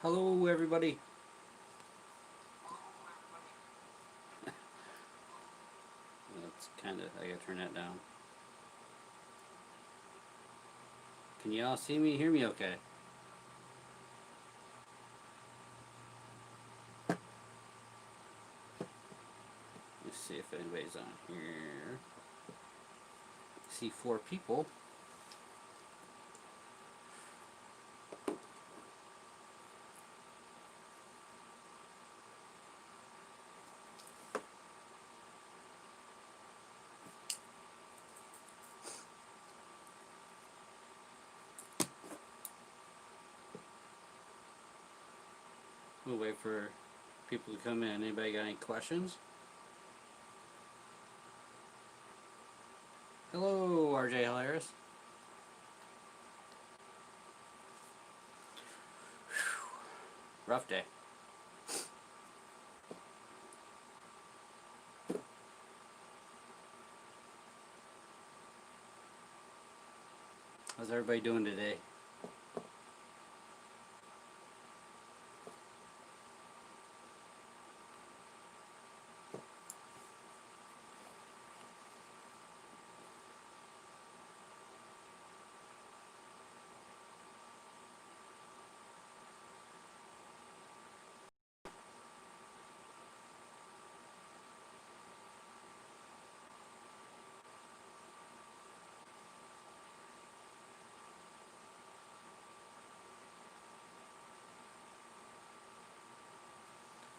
Hello, everybody. That's kind of, I gotta turn that down. Can you all see me, hear me okay? Let's see if anybody's on here. I see 4 people. We'll wait for people to come in. Anybody got any questions? Hello, RJ Hilarious. Rough day. How's everybody doing today?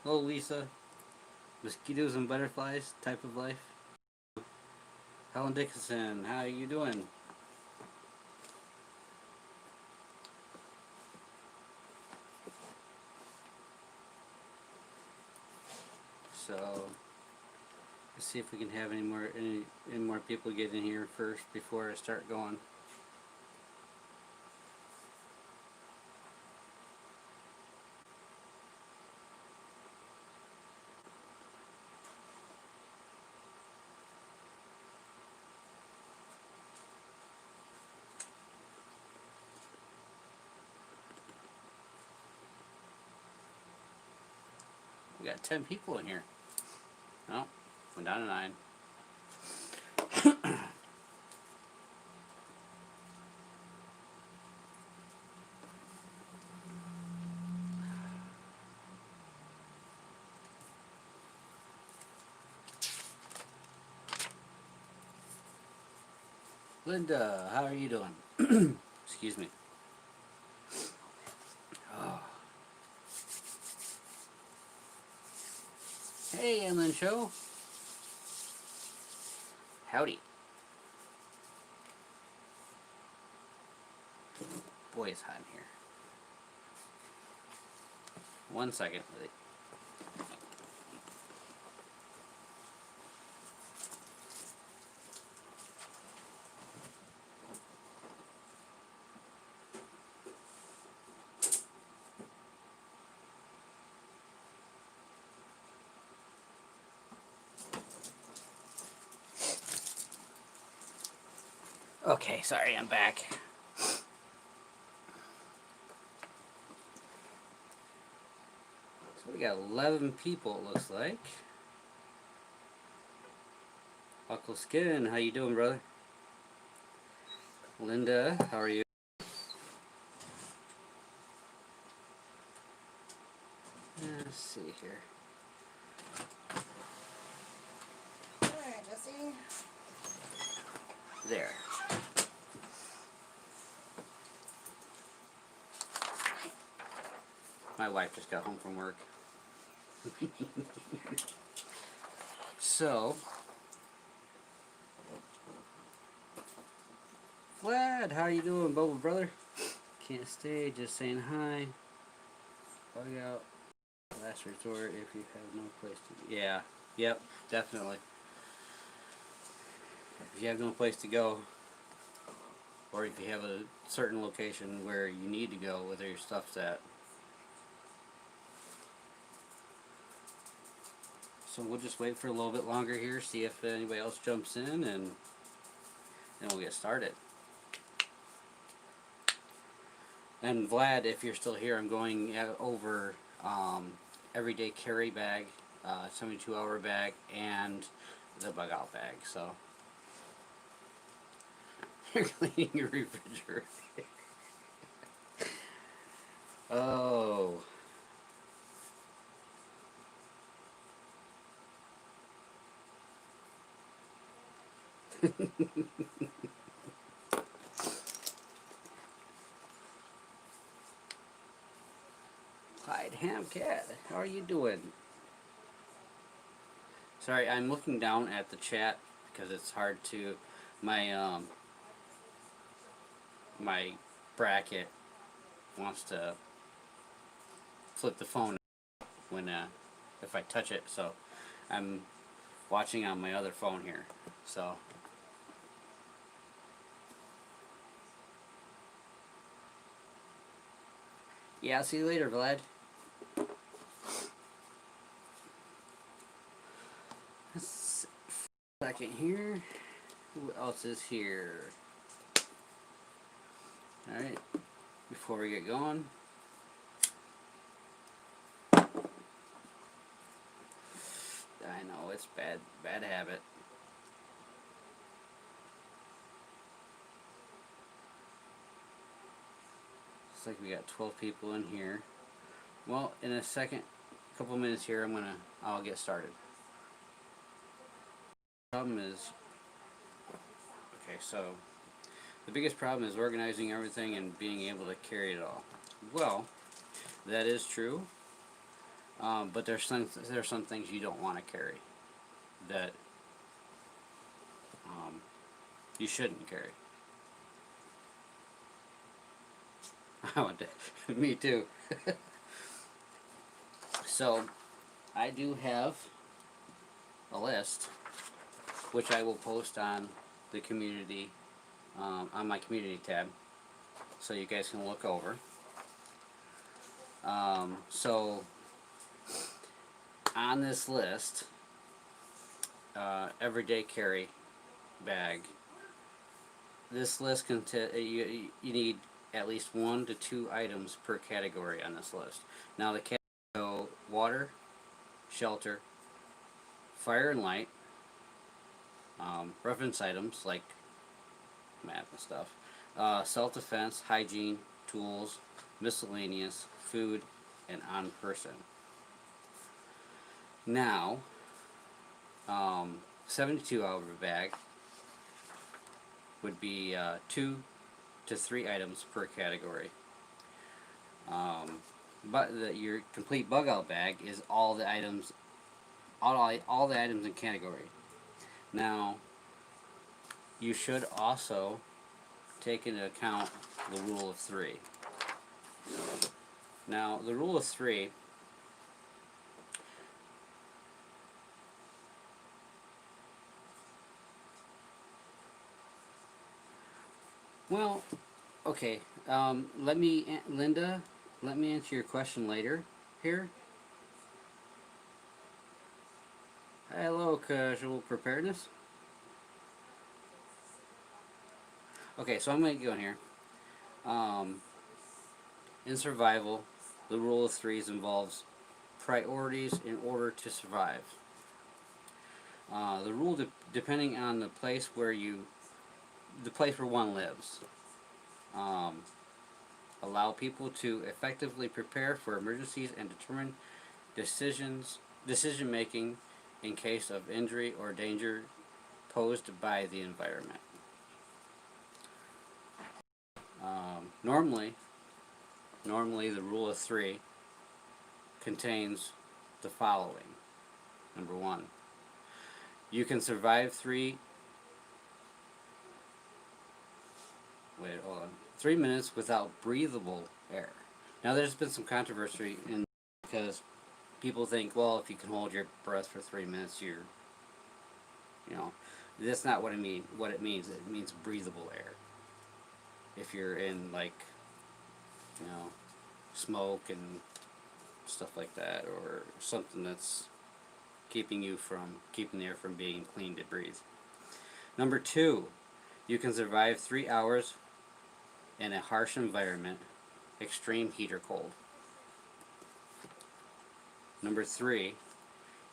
Hello, Lisa. Mosquitoes and butterflies type of life. Helen Dickinson, how are you doing? So, let's see if we can have any more people get in here first before I start going. We got 10 people in here. Oh, went down to 9. Linda, how are you doing? Excuse me. Oh. Hey, Emlyn Show. Howdy. Boy, it's hot in here. 1 second. Okay, sorry, I'm back. So we got 11 people, it looks like. Buckle Skin, how you doing, brother? Linda, how are you? Let's see here. Alright, Jesse. There. My wife just got home from work. So, Vlad, how you doing, Bubba brother? Can't stay, just saying hi. Bug out. Last resort if you have no place to. Yeah, yep, definitely. If you have no place to go, or if you have a certain location where you need to go, whether your stuff's at. So we'll just wait for a little bit longer here, see if anybody else jumps in, and then we'll get started. And Vlad, if you're still here, I'm going over everyday carry bag, 72-hour bag, and the bug out bag. So you're cleaning your refrigerator. Oh. Clyde Hamcat, how are you doing? Sorry, I'm looking down at the chat because it's hard to my my bracket wants to flip the phone when if I touch it, so I'm watching on my other phone here. So yeah, I'll see you later, Vlad. Second here. Who else is here? Alright, before we get going. I know, it's bad habit. Looks like we got 12 people in here. Well, in a couple minutes here, I'll get started. Problem is, okay, so the biggest problem is organizing everything and being able to carry it all. Well, that is true, but there's some things you don't want to carry that you shouldn't carry. Me too. So, I do have a list, which I will post on the community, on my community tab, so you guys can look over. So, on this list, everyday carry bag. This list you need at least 1 to 2 items per category on this list. Now the categories go water, shelter, fire and light, reference items like map and stuff, self-defense, hygiene, tools, miscellaneous, food, and on person. Now, 72-hour bag would be 2 to 3 items per category. But your complete bug out bag is all the items, all the items in category. Now, you should also take into account the rule of 3. Now, the rule of 3. Well, okay. Linda, let me answer your question later here. Hello, casual preparedness. Okay, so I'm going to get going here. In survival, the rule of 3s involves priorities in order to survive. The rule depending on the place where one lives. Allow people to effectively prepare for emergencies and determine decision making in case of injury or danger posed by the environment. Normally the rule of 3 contains the following. Number 1, you can survive 3 minutes without breathable air. Now there's been some controversy because people think, well, if you can hold your breath for 3 minutes, that's not what it means. What it means breathable air. If you're in smoke and stuff like that, or something that's keeping the air from being clean to breathe. Number 2, you can survive 3 hours in a harsh environment extreme heat or cold. Number 3,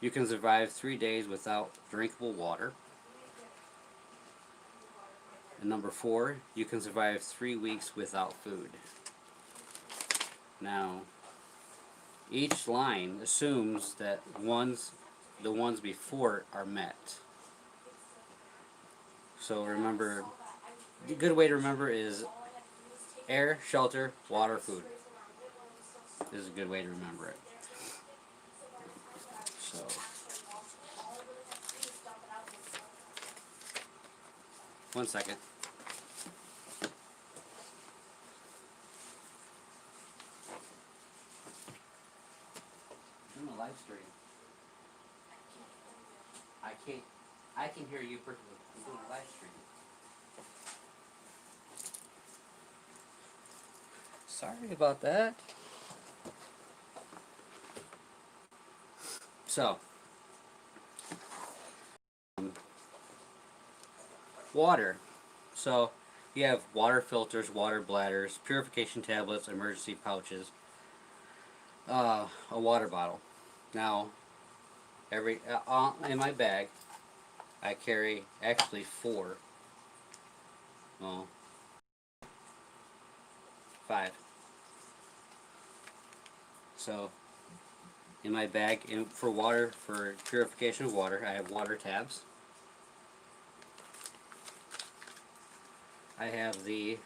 you can survive 3 days without drinkable water. And number 4, you can survive 3 weeks without food. Now, each line assumes that the ones before it are met. So remember, a good way to remember is air, shelter, water, food. This is a good way to remember it. So, one second. I'm doing a live stream. I can hear you perfectly. I'm doing a live stream. Sorry about that. So, water. So, you have water filters, water bladders, purification tablets, emergency pouches, a water bottle. Now, in my bag, I carry actually 4. Well, 5. So, in my bag, for water, for purification of water, I have water tabs. I have the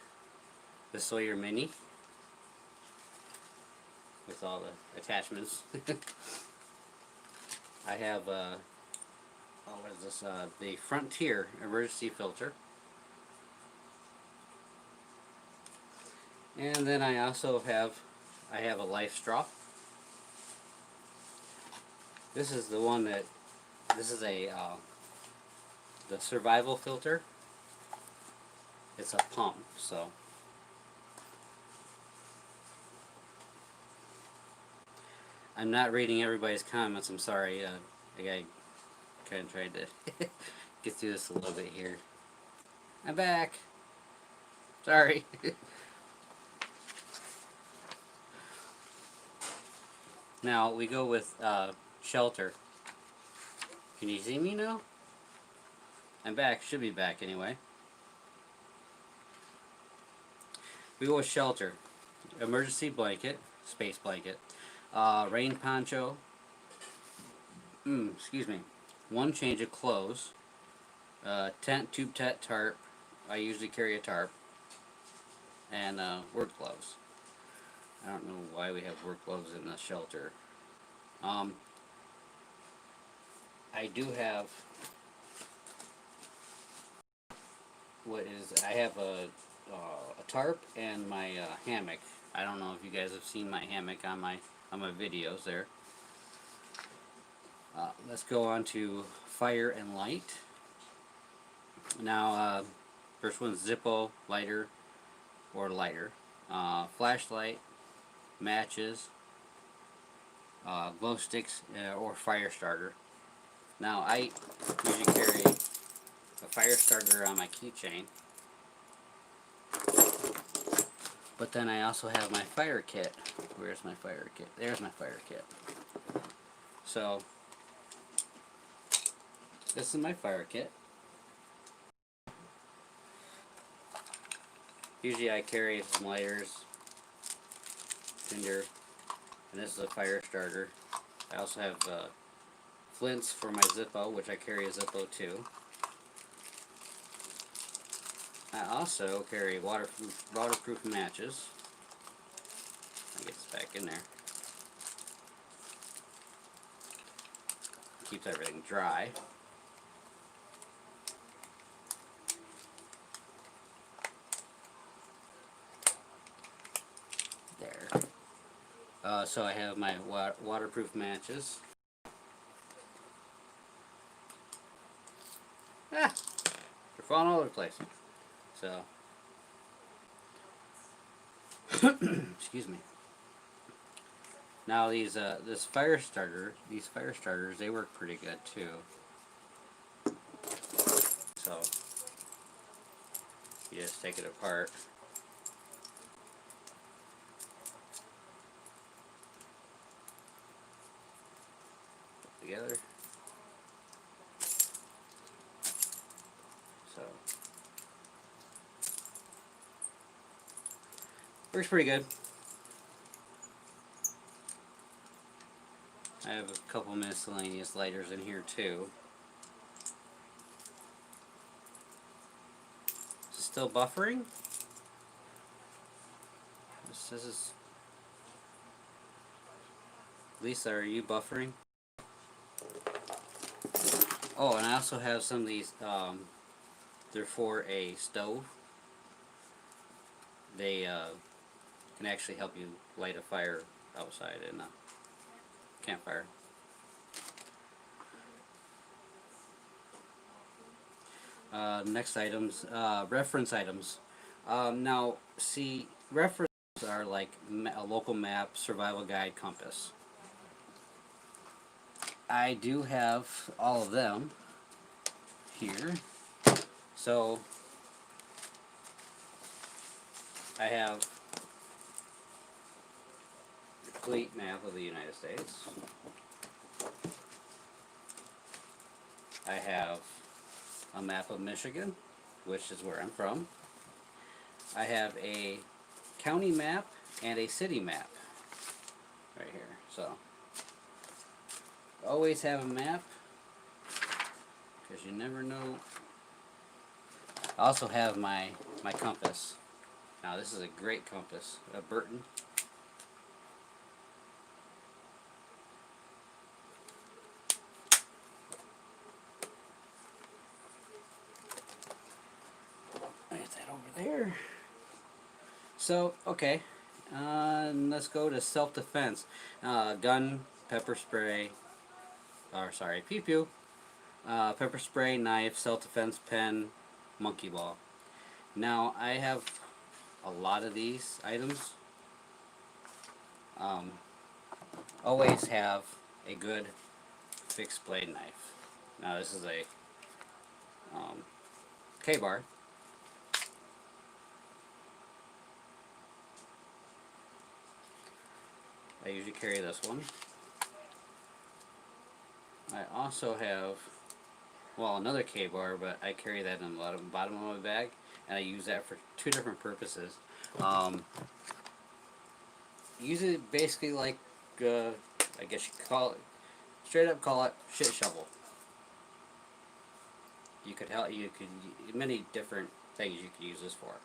Sawyer Mini with all the attachments. I have what is this? The Frontier emergency filter. And then I also have a life straw. This is the one that this is a the survival filter. It's a pump, so I'm not reading everybody's comments. I'm sorry. I kind of tried to get through this a little bit here. I'm back. Sorry. Now we go with shelter. Can you see me now? I'm back. Should be back anyway. We go with shelter. Emergency blanket, space blanket, rain poncho. Excuse me. 1 change of clothes. Tent, tube tent, tarp. I usually carry a tarp. And work gloves. I don't know why we have work gloves in the shelter. I do have I have a tarp and my hammock. I don't know if you guys have seen my hammock on my videos there. Let's go on to fire and light. Now, first one's Zippo lighter or lighter, flashlight, matches, glow sticks, or fire starter. Now, I usually carry a fire starter on my keychain, but then I also have my fire kit. Where's my fire kit? There's my fire kit. So, this is my fire kit. Usually I carry some lighters, tinder, and this is a fire starter. I also have flints for my Zippo, which I carry a Zippo too. I also carry waterproof matches. I get this back in there. Keeps everything dry. There. So I have my waterproof matches. They're falling all over the place. So, excuse me. Now these these fire starters, they work pretty good too. So you just take it apart. together. So works pretty good. I have a couple miscellaneous lighters in here too. Is it still buffering? This is... Lisa, are you buffering? Oh, and I also have some of these, they're for a stove. They can actually help you light a fire outside in a campfire. Next items, reference items. Now, see, references are like a local map, survival guide, compass. I do have all of them here. So, I have a complete map of the United States. I have a map of Michigan, which is where I'm from. I have a county map and a city map right here. So always have a map because you never know. I also have my compass. Now this is a great compass, a Burton. Get that over there. So, okay, let's go to self-defense. Gun, pepper spray, or sorry, pew pew, pepper spray, knife, self-defense, pen, monkey ball. Now, I have a lot of these items. Always have a good fixed blade knife. Now, this is a K-bar. I usually carry this one. I also have, well, another K-bar, but I carry that in the bottom of my bag, and I use that for two different purposes. Use it basically like, I guess you could call it, straight up call it shit shovel. You could many different things you could use this for.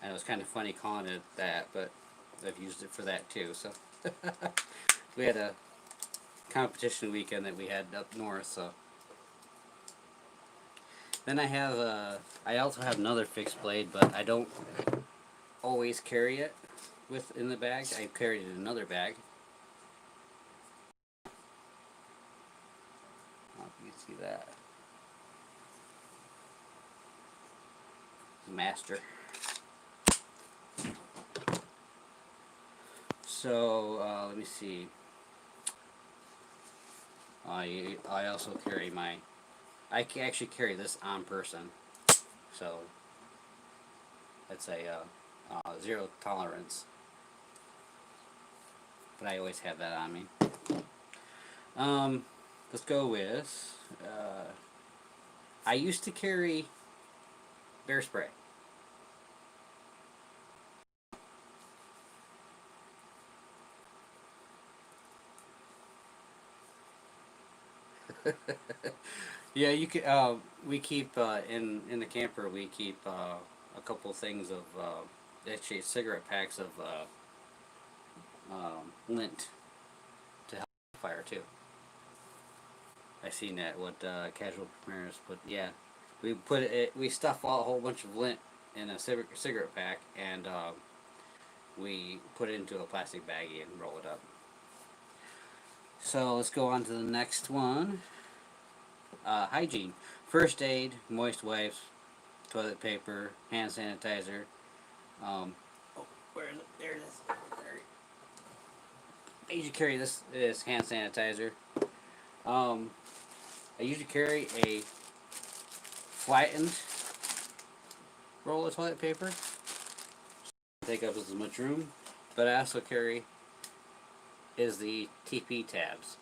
And it was kind of funny calling it that, but I've used it for that too. So we had a competition weekend that we had up north. So then I also have another fixed blade, but I don't always carry it in the bag. I carry it in another bag. I don't know if you can see that. Master. So let me see. I also carry I can actually carry this on person, so it's a zero tolerance. But I always have that on me. Let's go with. I used to carry bear spray. Yeah, you could. We keep in the camper. We keep a couple things of actually cigarette packs of lint to help the fire too. I seen that what casual preparedness put. Yeah, we put it. We stuff a whole bunch of lint in a cigarette pack, and we put it into a plastic baggie and roll it up. So let's go on to the next one. Hygiene. First aid, moist wipes, toilet paper, hand sanitizer. Oh, where is it? There it is. There. I usually carry this hand sanitizer. I usually carry a flattened roll of toilet paper. Take up as much room. but I also carry is the TP tabs.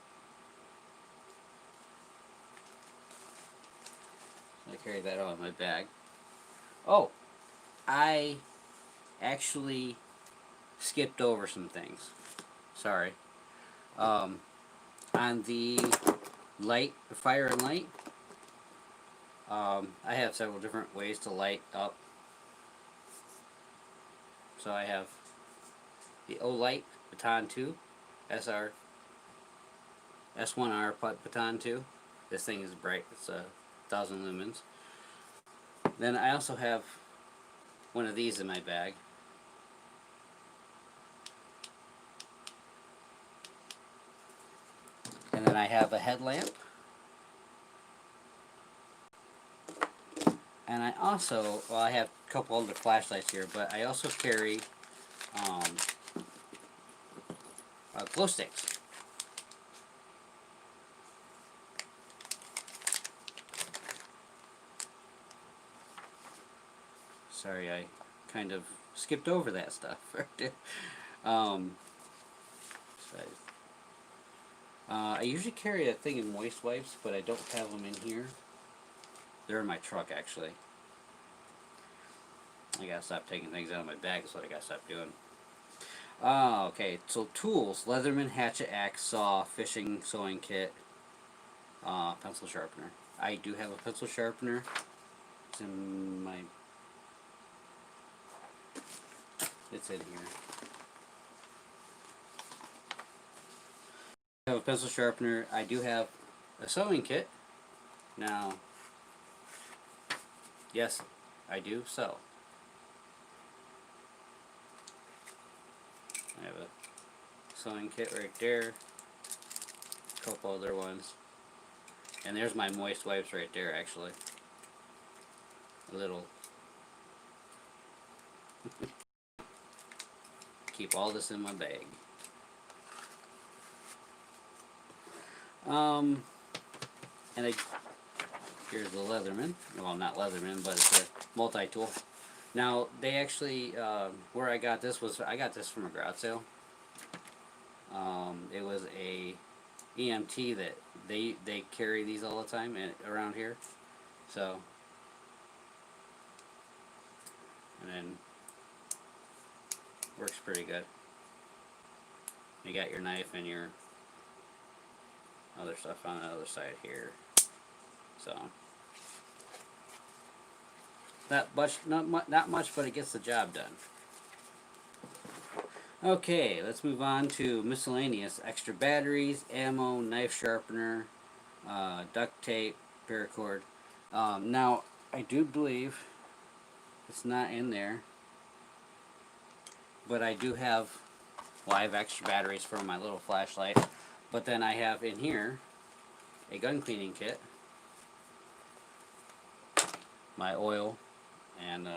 I carry that on my bag. Oh, I actually skipped over some things. Sorry. On the light, fire and light, I have several different ways to light up. So I have the O-Light Baton 2, SR, S1R Baton 2. This thing is bright. It's 1,000 lumens. Then I also have one of these in my bag. And then I have a headlamp. And I also, well, I have a couple other flashlights here, but I also carry um, glow sticks. Sorry, I kind of skipped over that stuff. um, so I usually carry a thing of moist wipes, but I don't have them in here. They're in my truck, actually. I gotta stop taking things out of my bag, is what I gotta stop doing. Okay, so tools: Leatherman hatchet, axe, saw, fishing, sewing kit, pencil sharpener. I do have a pencil sharpener. It's in my... It's in here. I have a pencil sharpener. I do have a sewing kit. Now, yes, I do sew. I have a sewing kit right there. A couple other ones. And there's my moist wipes right there, actually. A little. Keep all this in my bag. And here's the Leatherman. Well, not Leatherman, but it's a multi-tool. Now, they actually, where I got this was, I got this from a garage sale. It was a EMT that they carry these all the time around here. So, and then works pretty good. You got your knife and your other stuff on the other side here. So, not much, but it gets the job done. Okay, let's move on to miscellaneous: extra batteries, ammo, knife sharpener, duct tape, paracord. Now, I do believe it's not in there, but I do have, well, I have extra batteries for my little flashlight, but then I have in here a gun cleaning kit, my oil, and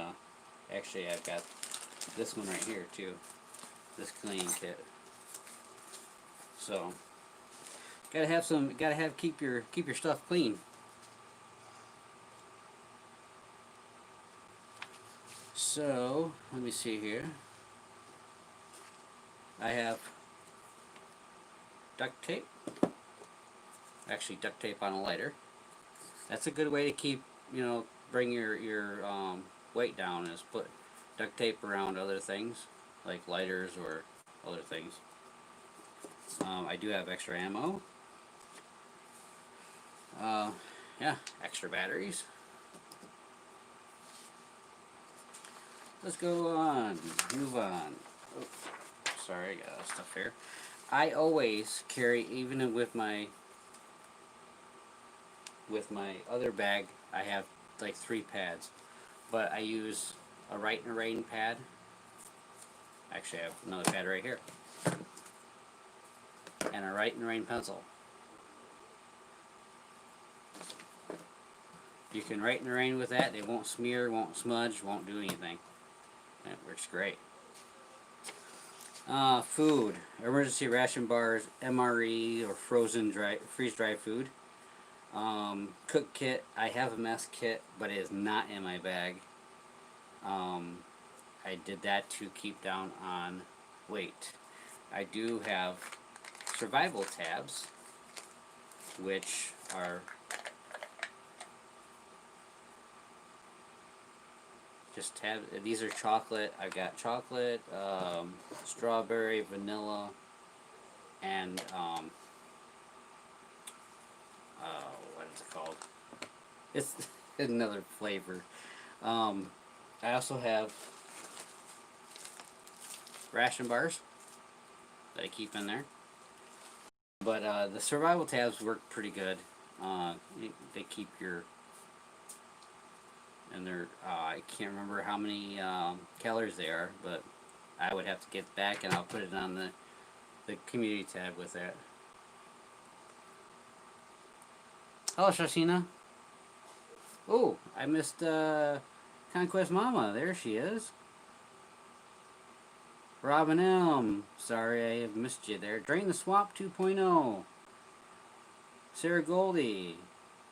actually I've got this one right here too, this cleaning kit. So keep your stuff clean. So let me see here. I have duct tape. Actually, duct tape on a lighter. That's a good way to keep, bring your weight down, is put duct tape around other things like lighters or other things. I do have extra ammo. Yeah, extra batteries. Let's go on, move on. Oh, sorry, I got stuff here. I always carry, even with my other bag, I have like 3 pads, but I use a Write and Rain pad. Actually, I have another pad right here, and a Write and Rain pencil. You can write in the rain with that. It won't smear, won't smudge, won't do anything. It works great. Food. Emergency ration bars, MRE, or frozen freeze-dried food. Cook kit. I have a mess kit, but it is not in my bag. I did that to keep down on wait, I do have survival tabs, which are just tabs. These are chocolate. I've got chocolate, strawberry, vanilla, and what is it called? It's another flavor. I also have ration bars that I keep in there. But the survival tabs work pretty good. They keep your, and they're, I can't remember how many calories they are, but I would have to get back and I'll put it on the community tab with that. Hello, Shashina. Oh, I missed Conquest Mama. There she is. Robin M. Sorry I have missed you there. Drain the Swamp 2.0. Sarah Goldie.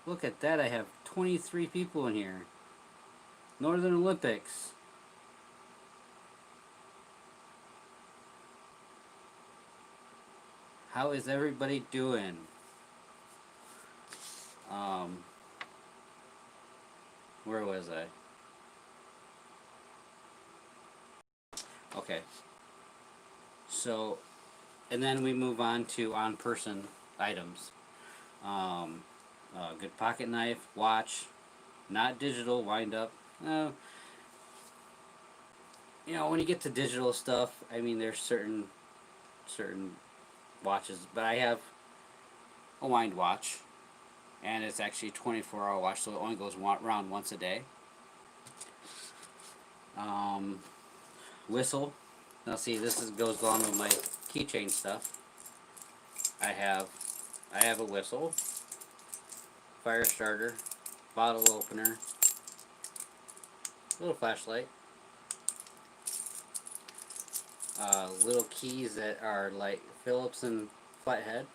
Look at that. I have 23 people in here. Northern Olympics. How is everybody doing? Where was I? Okay. So, and then we move on to on-person items. Good pocket knife, watch, not digital, wind up. You know, when you get to digital stuff, I mean, there's certain watches, but I have a wind watch, and it's actually a 24-hour watch, so it only goes around once a day. Whistle. Now see, goes along with my keychain stuff. I have a whistle, fire starter, bottle opener, little flashlight, little keys that are like Phillips and flathead.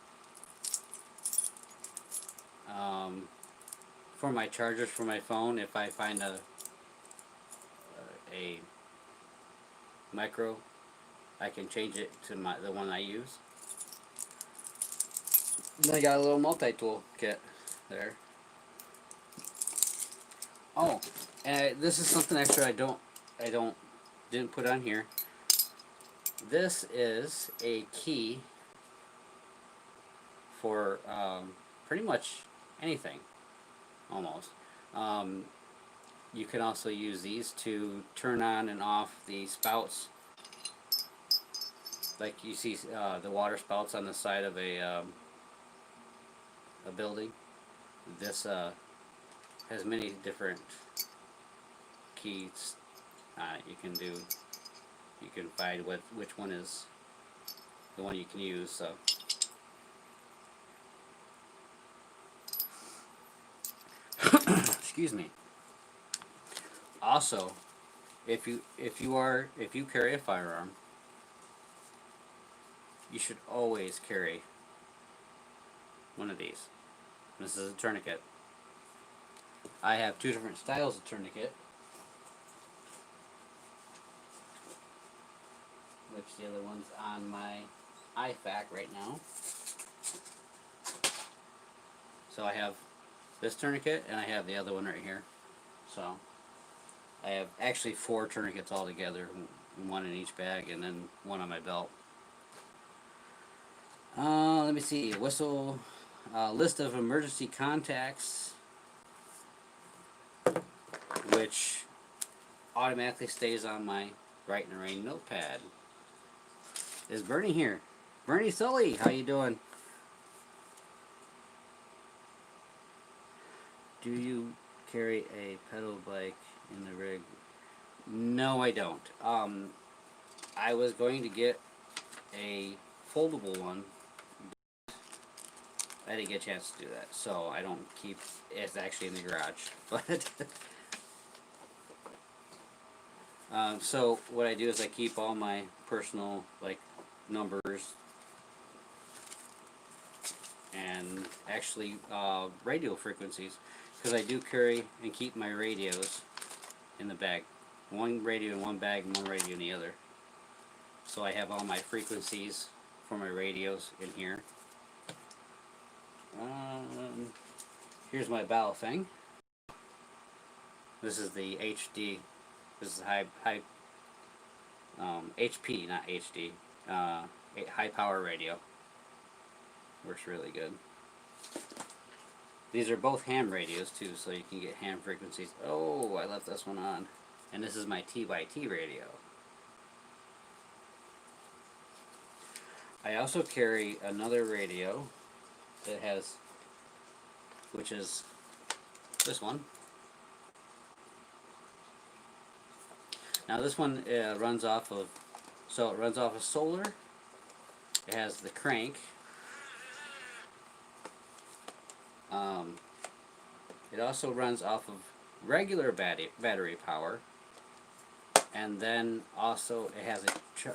For my chargers for my phone, if I find a micro, I can change it to the one I use. Then I got a little multi-tool kit there. Oh, and this is something extra I didn't put on here. This is a key for pretty much anything, almost. You can also use these to turn on and off the spouts. Like you see the water spouts on the side of a building. This has many different keys you can do. You can find which one is the one you can use. So. Excuse me. Also, if you carry a firearm, you should always carry one of these. This is a tourniquet. I have two different styles of tourniquet, which the other one's on my IFAC right now. So I have this tourniquet and I have the other one right here. So I have actually 4 tourniquets all together, one in each bag and then one on my belt. Let me see. Whistle, list of emergency contacts, which automatically stays on my Write in the Rain notepad. Is Bernie here? Bernie Sully, how you doing? Do you carry a pedal bike in the rig? No, I don't. I was going to get a foldable one. I didn't get a chance to do that, so I don't keep. It's actually in the garage, but so what I do is I keep all my personal numbers and actually radio frequencies, because I do carry and keep my radios in the bag. One radio in one bag and one radio in the other. So I have all my frequencies for my radios in here. Here's my bell thing. This is the HD. This is HP, not HD. High power radio. Works really good. These are both ham radios too, so you can get ham frequencies. Oh, I left this one on. And this is my TYT radio. I also carry another radio that has, which is this one. Now this one runs off of, so it runs off of solar. It has the crank. It also runs off of regular battery power, and then also it has a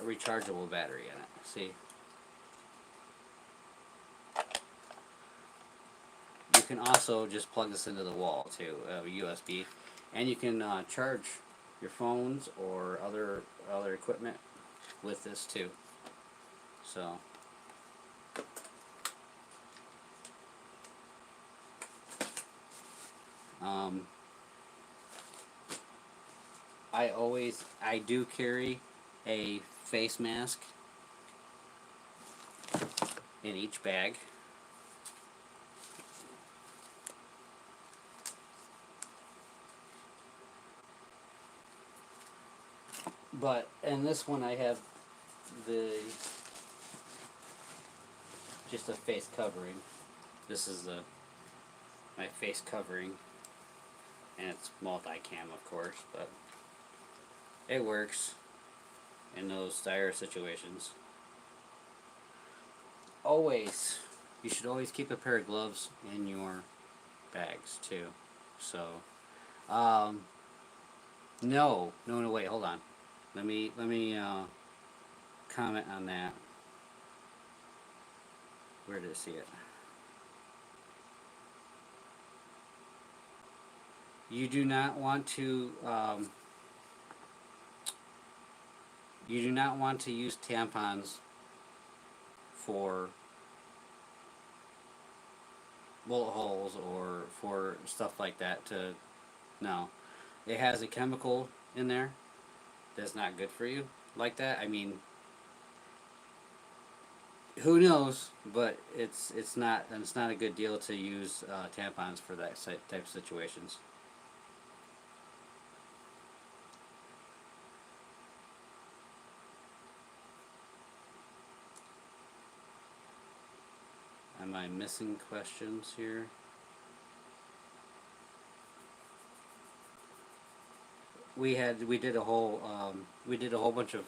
rechargeable battery in it. See? You can also just plug this into the wall too, USB, and you can charge your phones or other equipment with this too. So I do carry a face mask in each bag. But in this one I have just a face covering. This is my face covering, and it's multi-cam of course, but it works in those dire situations. You should always keep a pair of gloves in your bags too. So, no, wait, hold on. Let me comment on that. Where did I see it? You do not want to use tampons for bullet holes or for stuff like that. No, it has a chemical in there that's not good for you like that. I mean, who knows? But it's not a good deal to use tampons for that type of situations. Am I missing questions here? We did a whole bunch of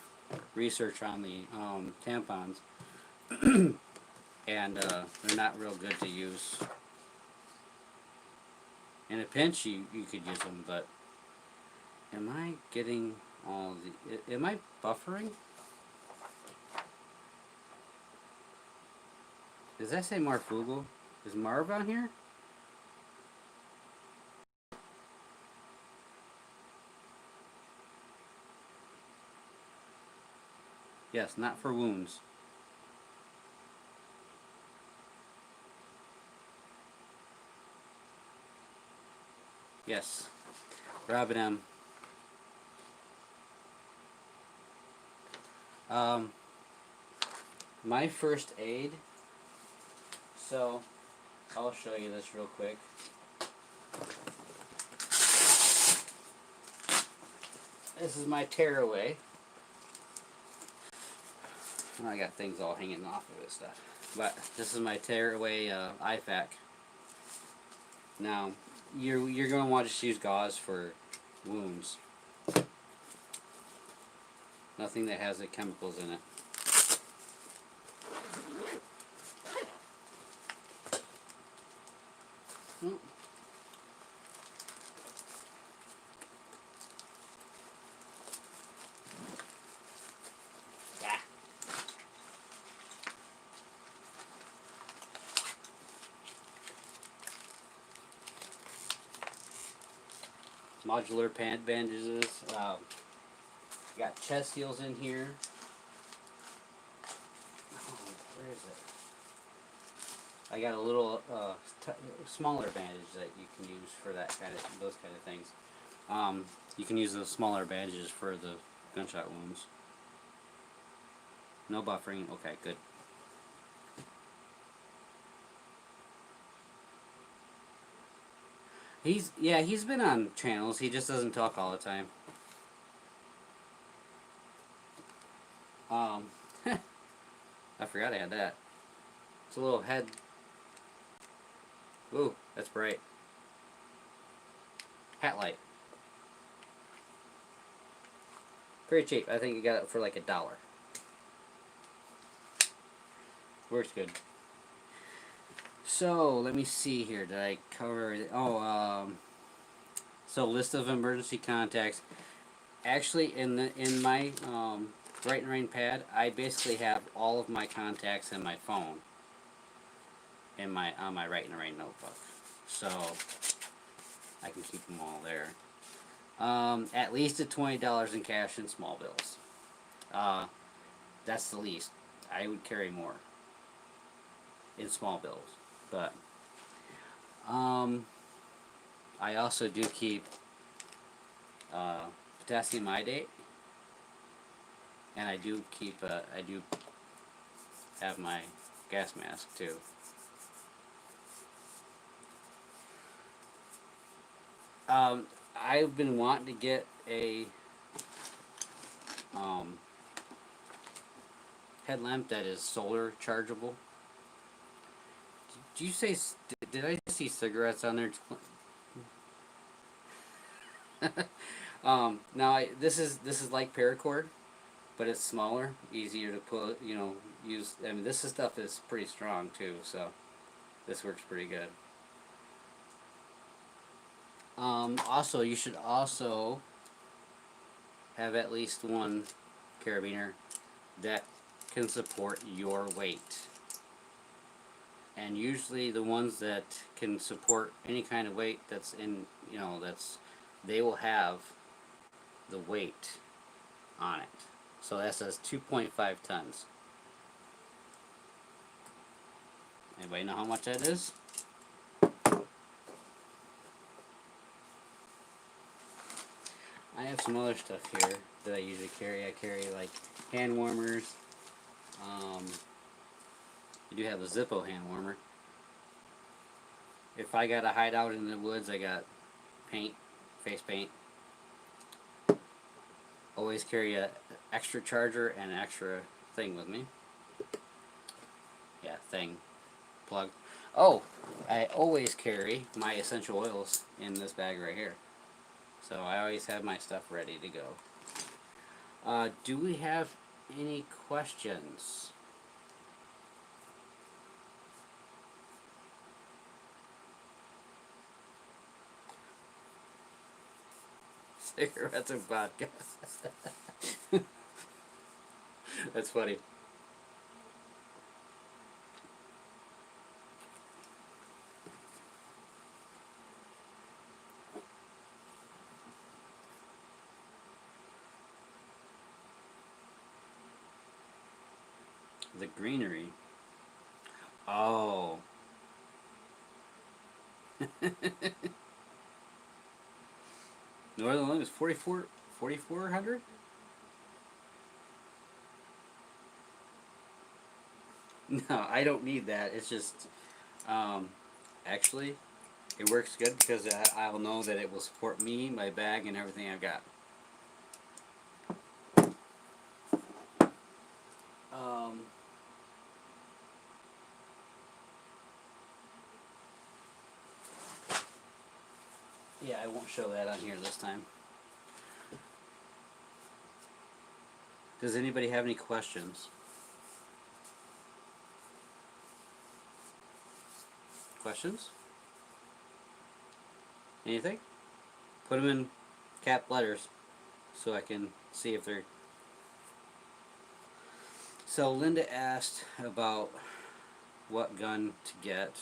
research on the tampons, and they're not real good to use. In a pinch, you could use them, but am I getting all the? Am I buffering? Does that say Marfugal? Is Marv on here? Yes, not for wounds. Yes, Robin M. My first aid. So, I'll show you this real quick. This is my tearaway. I got things all hanging off of it stuff. But this is my tearaway IFAK. Now, you're going to want to just use gauze for wounds. Nothing that has the chemicals in it. Modular bandages. Got chest seals in here. Where is it? I got a little smaller bandage that you can use for those kind of things. You can use those smaller bandages for the gunshot wounds. No buffering. Okay, good. He's been on channels. He just doesn't talk all the time. Um, I forgot I had that. It's a little head. Ooh, that's bright. Hat light. Pretty cheap. I think you got it for like $1. Works good. So let me see here. Did I cover it? Oh, so list of emergency contacts. Actually, in my Write and Rain pad, I basically have all of my contacts in my phone. On my Write and Rain notebook, so I can keep them all there. At least at $20 in cash and small bills. That's the least. I would carry more in small bills, but I also do keep potassium iodate, and I do have my gas mask too. I've been wanting to get a headlamp that is solar chargeable. Did you say? Did I see cigarettes on there? Now this is like paracord, but it's smaller, easier to put. Use. I mean, this stuff is pretty strong too, so this works pretty good. Also, you should also have at least one carabiner that can support your weight. And usually the ones that can support any kind of weight that's in, they will have the weight on it. So that says 2.5 tons. Anybody know how much that is? I have some other stuff here that I usually carry. I carry like hand warmers. I do have a Zippo hand warmer. If I gotta hide out in the woods, I got paint, face paint. Always carry a extra charger and an extra thing with me. Yeah, thing. Plug. Oh, I always carry my essential oils in this bag right here. So I always have my stuff ready to go. Do we have any questions? Cigarettes and vodka. That's funny. The greenery. Oh. Northern Limb is 4,400? No, I don't need that. It's just, actually, it works good because I'll know that it will support me, my bag, and everything I've got. Yeah, I won't show that on here this time. Does anybody have any questions? Questions? Anything? Put them in cap letters so I can see if they're... So Linda asked about what gun to get.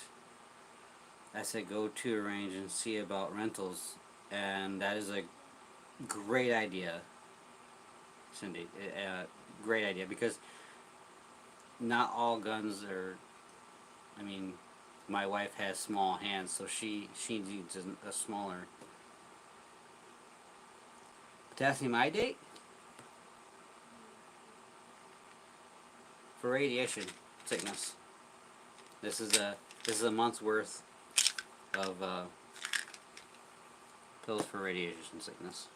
I said go to a range and see about rentals, and that is a great idea, Cindy. Great idea, because not all guns are. I mean, my wife has small hands, so she needs a smaller. Potassium iodate for radiation sickness. This is a month's worth of pills for radiation sickness.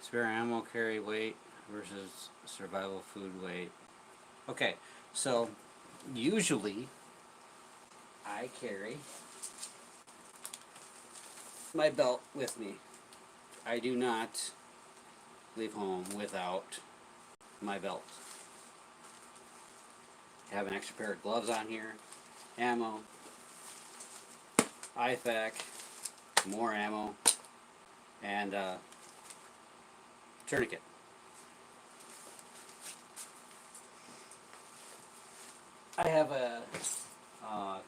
Spare ammo carry weight versus survival food weight. Okay, so usually I carry my belt with me. I do not leave home without my belt. I have an extra pair of gloves on here, ammo, IFAK, more ammo, and tourniquet. I have a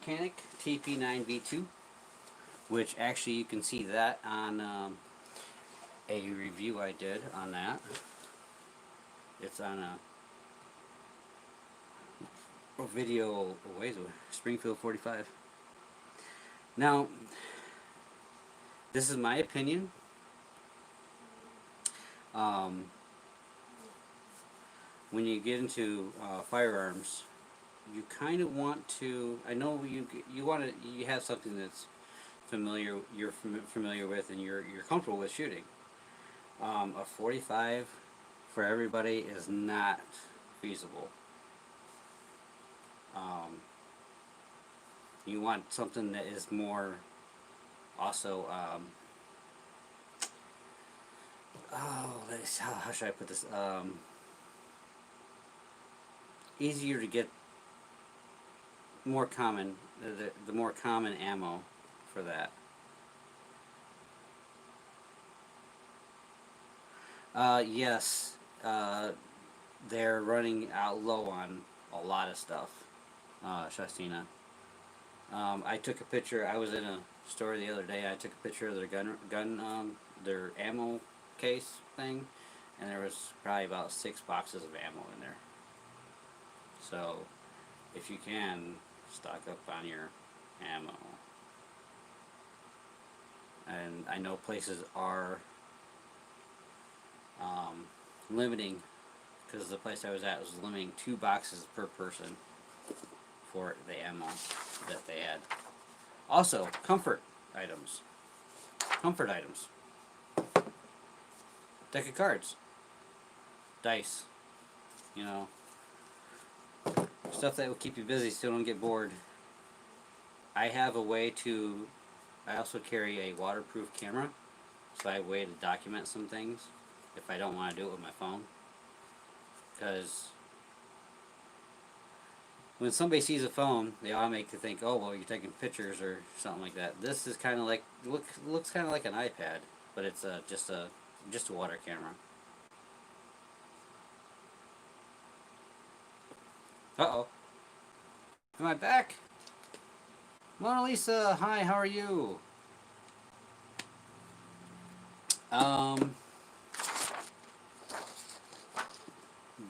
Canic TP9V2, which actually you can see that on a review I did on that. It's on a video, wait, Springfield 45. Now, this is my opinion. When you get into firearms, you kind of want to. I know you want to. You have something that's familiar. You're familiar with, and you're comfortable with shooting. A 45 for everybody is not feasible. You want something that is more also. How should I put this? Easier to get, more common, the more common ammo for that. Yes, they're running out low on a lot of stuff, Shastina. I took a picture. I was in a store the other day. I took a picture of their their ammo case thing, and there was probably about 6 boxes of ammo in there. So, if you can, stock up on your ammo. And I know places are limiting, because the place I was at was limiting 2 boxes per person for the ammo that they had. Also, comfort items. Comfort items. Deck of cards. Dice. You know. Stuff that will keep you busy so you don't get bored. I have a way to. I also carry a waterproof camera, so I have a way to document some things if I don't want to do it with my phone. Because when somebody sees a phone, they automatically think, "Oh, well, you're taking pictures or something like that." This is kind of like looks kind of like an iPad, but it's just a water camera. Uh-oh. Am I back? Mona Lisa, hi, how are you? Um,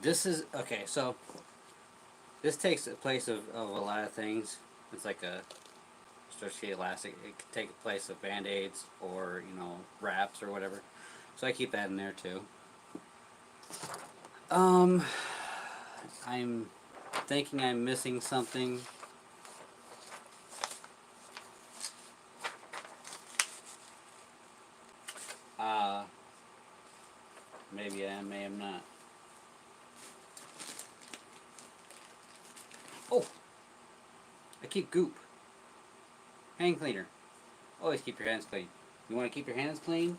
this is, okay, so, this takes the place of a lot of things. It's like a stretchy elastic. It could take the place of Band-Aids or, you know, wraps or whatever. So I keep that in there too. I'm thinking I'm missing something. Maybe I am, maybe I'm not. Oh! I keep goop. Hand cleaner. Always keep your hands clean. You want to keep your hands clean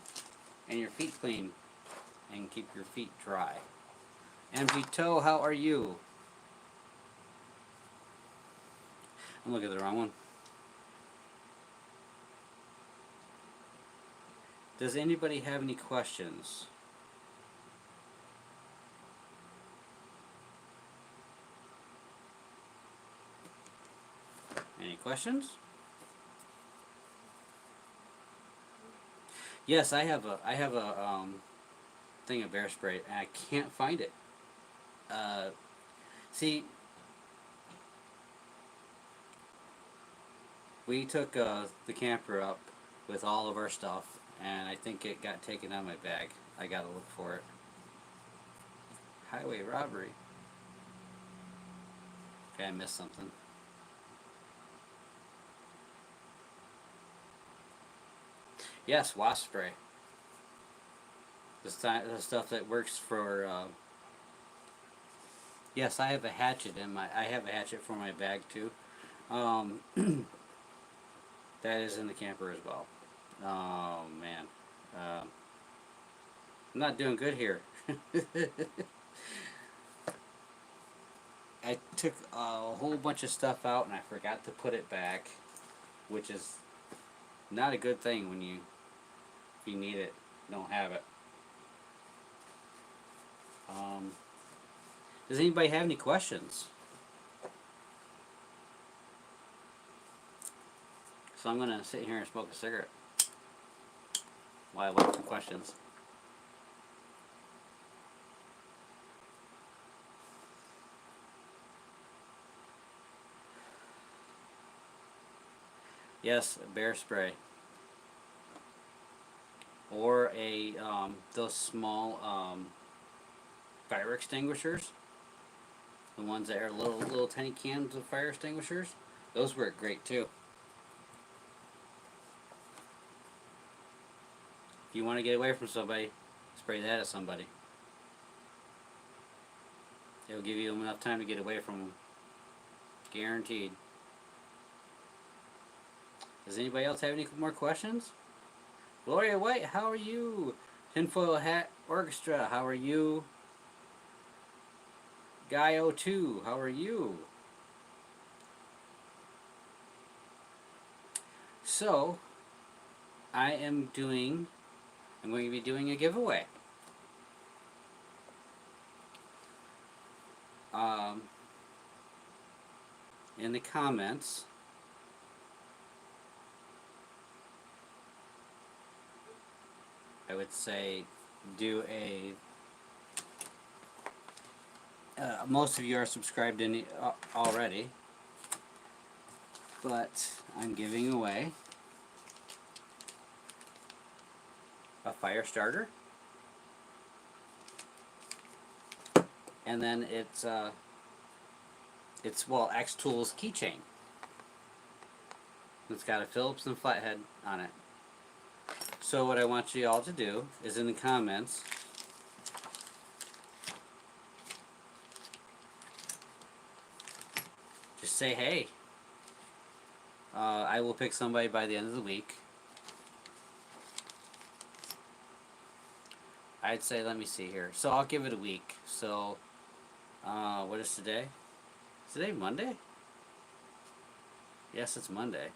and your feet clean and keep your feet dry. MG Toe, how are you? I'm looking at the wrong one. Does anybody have any questions? Any questions? Yes, I have a thing of bear spray, and I can't find it. See, we took the camper up with all of our stuff, and I think it got taken out of my bag. I gotta look for it. Highway robbery. Okay, I missed something. Yes, wasp spray. The stuff that works for. Yes, I have a hatchet in my. I have a hatchet for my bag too. Um, that is in the camper as well. Oh man, I'm not doing good here. I took a whole bunch of stuff out and I forgot to put it back, which is not a good thing when if you need it, don't have it. Does anybody have any questions? So I'm gonna sit here and smoke a cigarette while I wait for questions. Yes, bear spray. Or those small fire extinguishers. The ones that are little tiny cans of fire extinguishers. Those work great too. If you want to get away from somebody, spray that at somebody. It'll give you enough time to get away from them. Guaranteed. Does anybody else have any more questions? Gloria White, how are you? Tinfoil Hat Orchestra, how are you? Guy 02, how are you? So, I'm going to be doing a giveaway. In the comments, I would say do a most of you are subscribed in already, but I'm giving away a fire starter, and then it's X Tools keychain. It's got a Phillips and flathead on it. So what I want you all to do is in the comments just say, hey, I will pick somebody by the end of the week. I'd say, let me see here. So I'll give it a week. So, what is today? Is today Monday? Yes, it's Monday.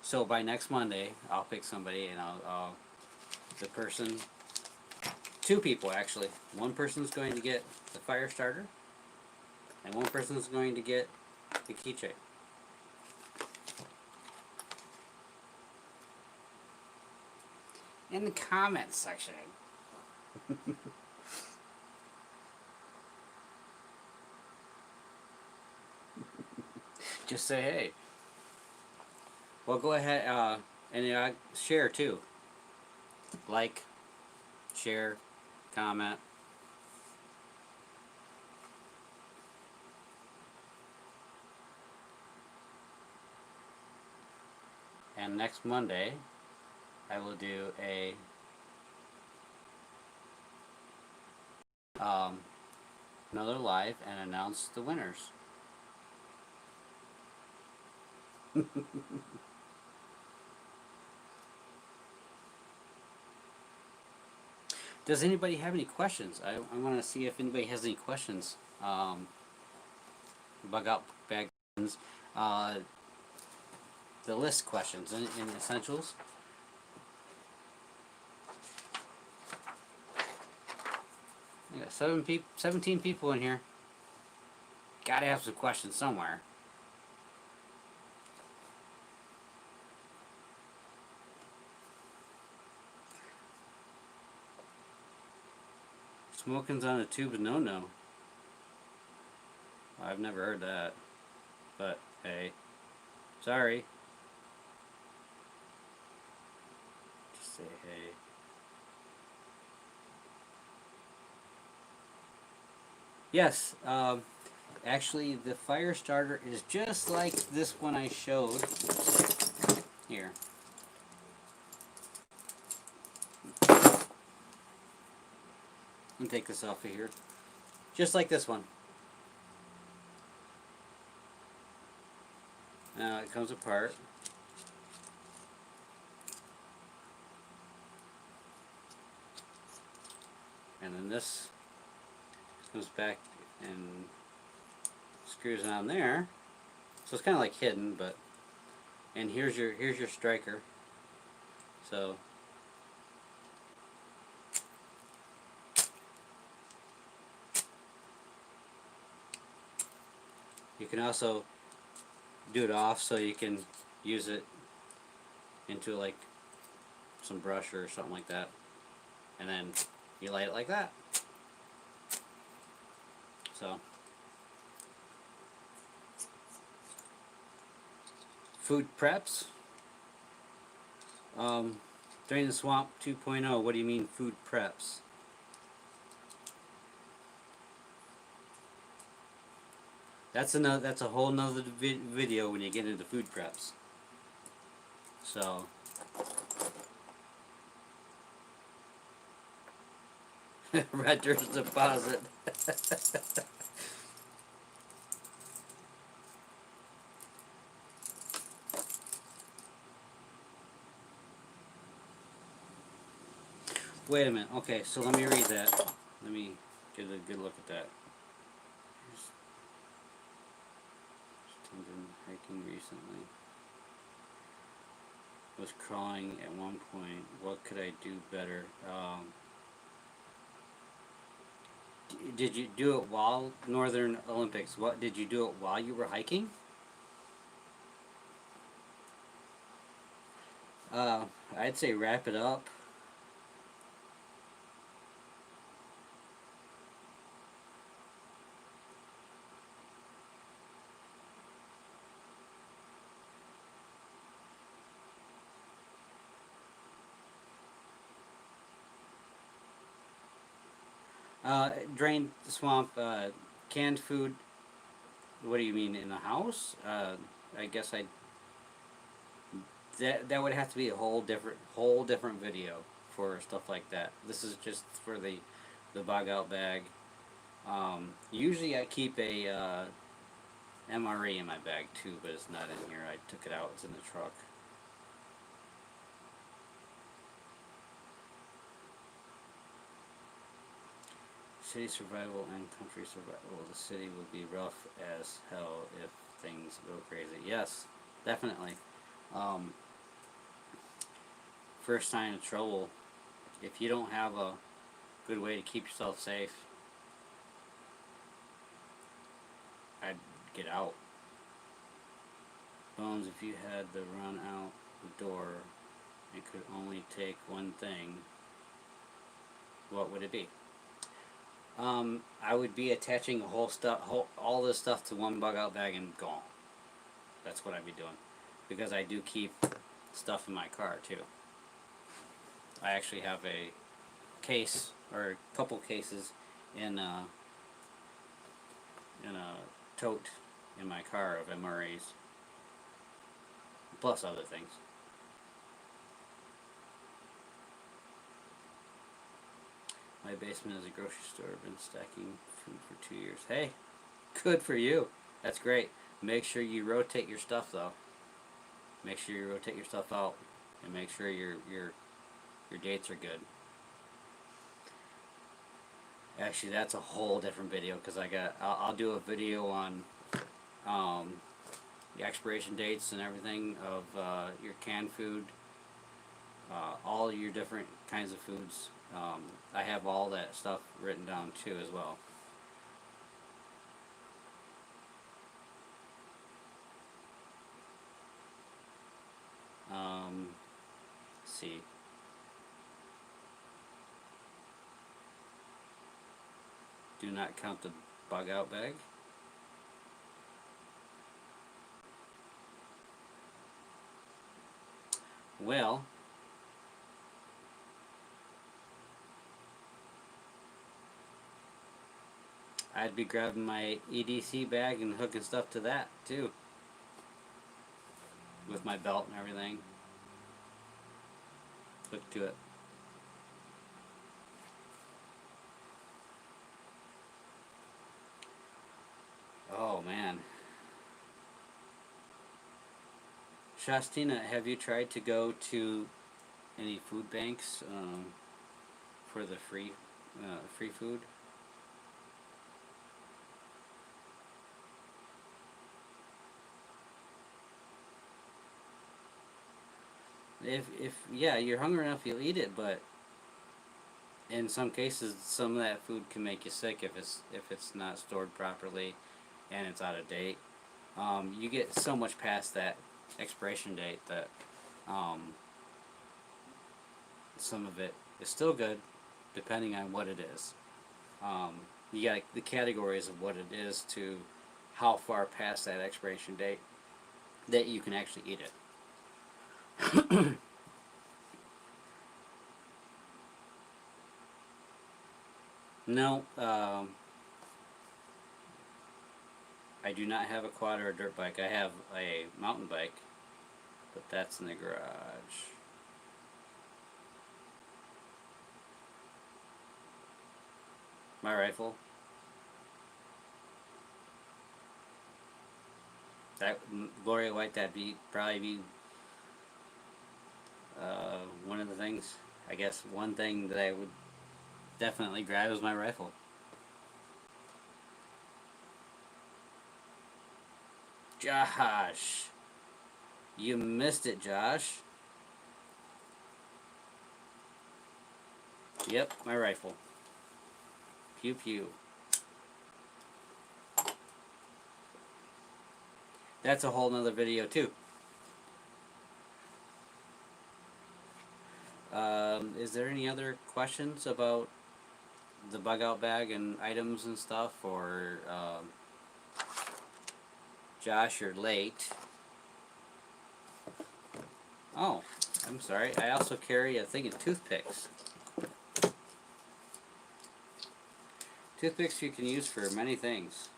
So by next Monday, I'll pick somebody, and the person, 2 people actually. One person's going to get the fire starter, and one person's going to get the keychain. In the comments section. Just say hey. Well, go ahead and share too. Like, share, comment. And next Monday, I will do another live and announce the winners. Does anybody have any questions? I want to see if anybody has any questions. Bug out bag questions. The list questions in essentials. We got 17 people in here. Gotta have some questions somewhere. Smoking's on the tube is no. I've never heard that. But hey, sorry. Just say hey. Yes, actually the fire starter is just like this one I showed. Here. Let me take this off of here. Just like this one. Now it comes apart. And then this comes back and screws on there. So it's kind of like hidden, but and here's your striker. So you can also do it off so you can use it into like some brush or something like that. And then you light it like that. So food preps. Drain the Swamp 2.0. What do you mean food preps? That's a whole nother video when you get into food preps. So Renter's deposit. Wait a minute. Okay, so let me read that. Let me get a good look at that. Been hiking recently. Was crawling at one point. What could I do better? Did you do it while Northern Olympics? What did you do it while you were hiking? I'd say wrap it up. Drain the swamp. Canned food. What do you mean in the house? I guess I. That would have to be a whole different video for stuff like that. This is just for the bug out bag. Usually I keep a MRE in my bag too, but it's not in here. I took it out. It's in the truck. City survival and country survival. The city will be rough as hell if things go crazy. Yes, definitely. First sign of trouble, if you don't have a good way to keep yourself safe, I'd get out. Bones, if you had to run out the door and could only take one thing, what would it be? I would be attaching all this stuff to one bug out bag and gone. That's what I'd be doing, because I do keep stuff in my car too. I actually have a case or a couple cases in a tote in my car of MREs, plus other things. My basement is a grocery store. I've been stacking food for 2 years. Hey, good for you. That's great. Make sure you rotate your stuff though. Make sure you rotate your stuff out, and make sure your dates are good. Actually, that's a whole different video, because I'll do a video on the expiration dates and everything of your canned food, all your different kinds of foods. I have all that stuff written down too as well. Let's see. Do not count the bug out bag. Well, I'd be grabbing my EDC bag and hooking stuff to that too, with my belt and everything. Hook to it. Oh man. Shastina, have you tried to go to any food banks for the free food? If yeah, you're hungry enough, you'll eat it, but in some cases, some of that food can make you sick if it's not stored properly, and it's out of date. You get so much past that expiration date that um, some of it is still good, depending on what it is. Um, you got the categories of what it is to how far past that expiration date that you can actually eat it. No, I do not have a quad or a dirt bike. I have a mountain bike, but that's in the garage. My rifle. That Gloria White. That'd be probably be one of the things. I guess one thing that I would definitely grab is my rifle. Josh, you missed it, Josh. Yep, my rifle. Pew pew. That's a whole nother video too. Is there any other questions about the bug out bag and items and stuff, or Josh, you're late. Oh, I'm sorry. I also carry a thing of toothpicks. Toothpicks you can use for many things.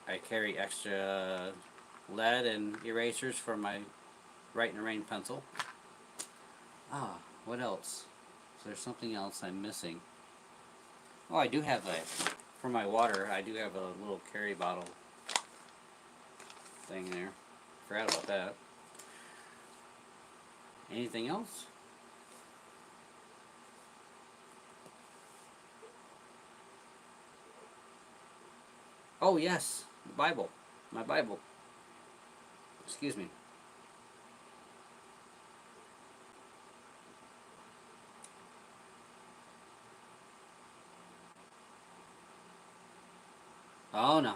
I carry extra lead and erasers for my Write in the Rain pencil. Ah, what else? Is there something else I'm missing? Oh, I do have for my water, I do have a little carry bottle thing there. Forgot about that. Anything else? Oh, yes, the Bible. My Bible. Excuse me. Oh, no.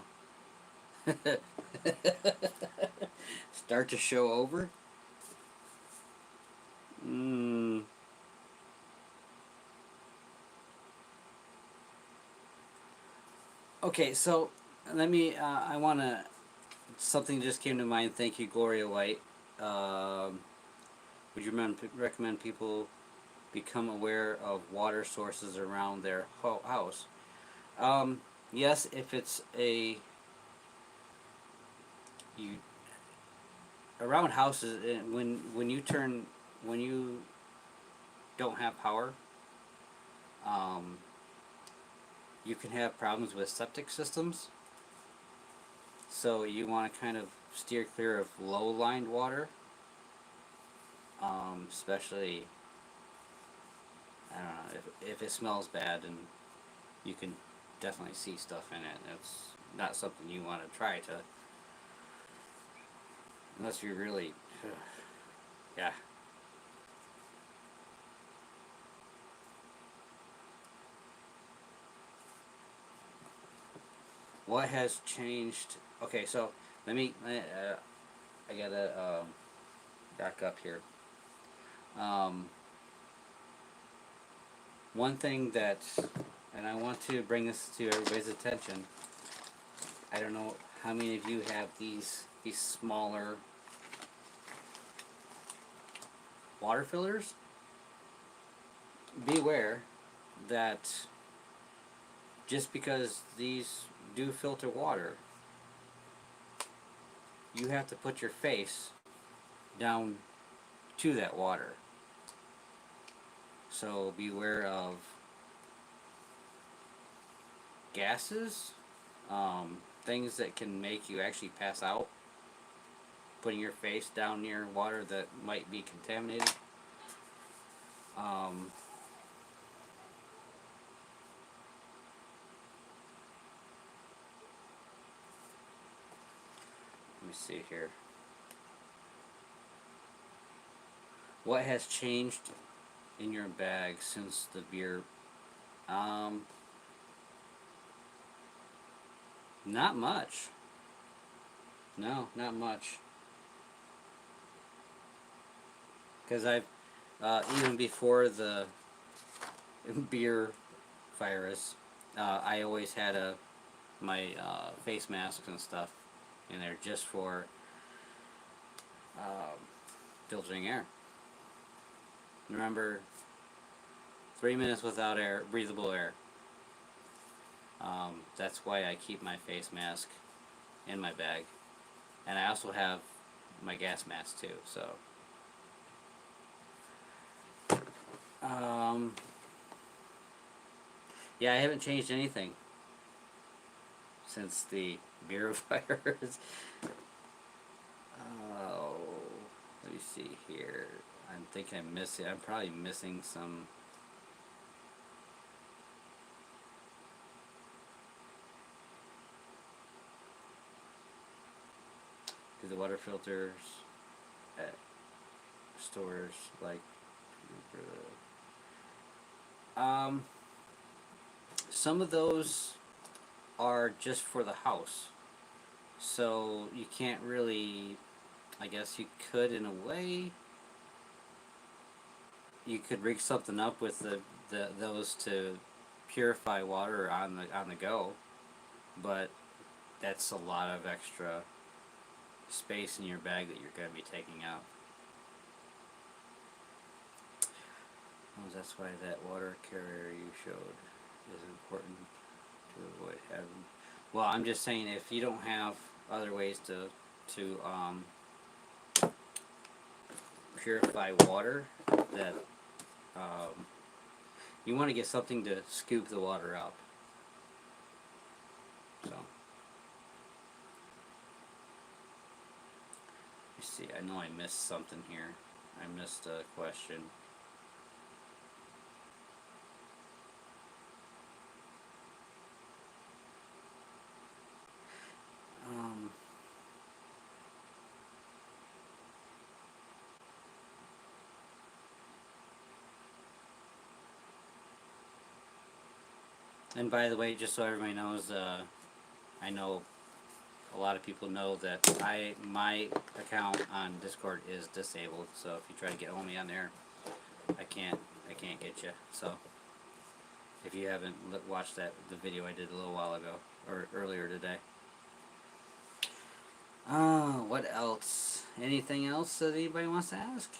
Start to show over? Mm. Okay, so let me, I want to, something just came to mind. Thank you, Gloria White. Would you recommend people become aware of water sources around their house? Yes, if it's you around houses, when you don't have power, um, you can have problems with septic systems. So you want to kind of steer clear of low-lined water, especially I don't know if it smells bad and you can definitely see stuff in it. It's not something you want to try to unless you really, yeah. What has changed? Okay, so let me. I gotta back up here. Um, one thing that, and I want to bring this to everybody's attention. I don't know how many of you have these smaller water filters. Beware that just because these do filter water, you have to put your face down to that water. So beware of gases, things that can make you actually pass out, putting your face down near water that might be contaminated. Um, let me see here. What has changed in your bag since the beer? Not much. No, not much. Because I've, even before the beer virus, I always had my face masks and stuff in there just for um, filtering air. Remember, 3 minutes without air, breathable air. That's why I keep my face mask in my bag, and I also have my gas mask too. So, yeah, I haven't changed anything since the beer virus. Oh, let me see here. I'm thinking I'm missing. I'm probably missing some. Do the water filters at stores like? Some of those are just for the house, so you can't really. I guess you could, in a way. You could rig something up with those to purify water on the go, but that's a lot of extra space in your bag that you're going to be taking out. Oh, that's why that water carrier you showed is important to avoid having. Well, I'm just saying if you don't have other ways to purify water, that you want to get something to scoop the water up. So. See, I know I missed something here. I missed a question. Um, and by the way, just so everybody knows, I know a lot of people know that my account on Discord is disabled. So if you try to get me on there, I can't get you. So if you haven't watched the video I did a little while ago or earlier today. What else? Anything else that anybody wants to ask?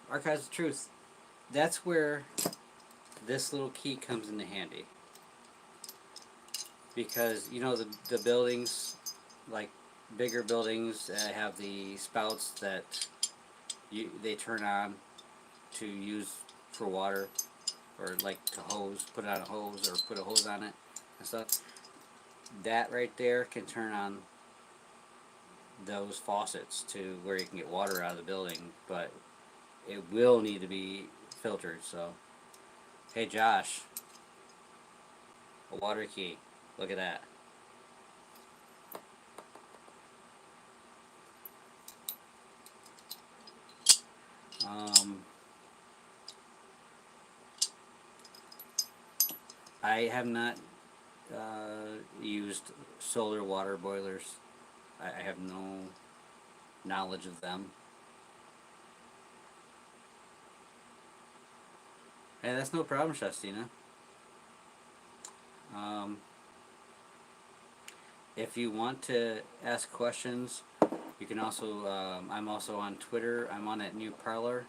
Archives of Truth. That's where this little key comes into handy. Because, you know, the buildings, like bigger buildings, have the spouts that they turn on to use for water, or like to hose, put on a hose, or put a hose on it and stuff. That right there can turn on those faucets to where you can get water out of the building, but it will need to be filtered. So, hey Josh, a water key. Look at that. I have not used solar water boilers. I have no knowledge of them. Hey, that's no problem, Shastina. Um, if you want to ask questions, you can also. I'm also on Twitter. I'm on that new Parlor.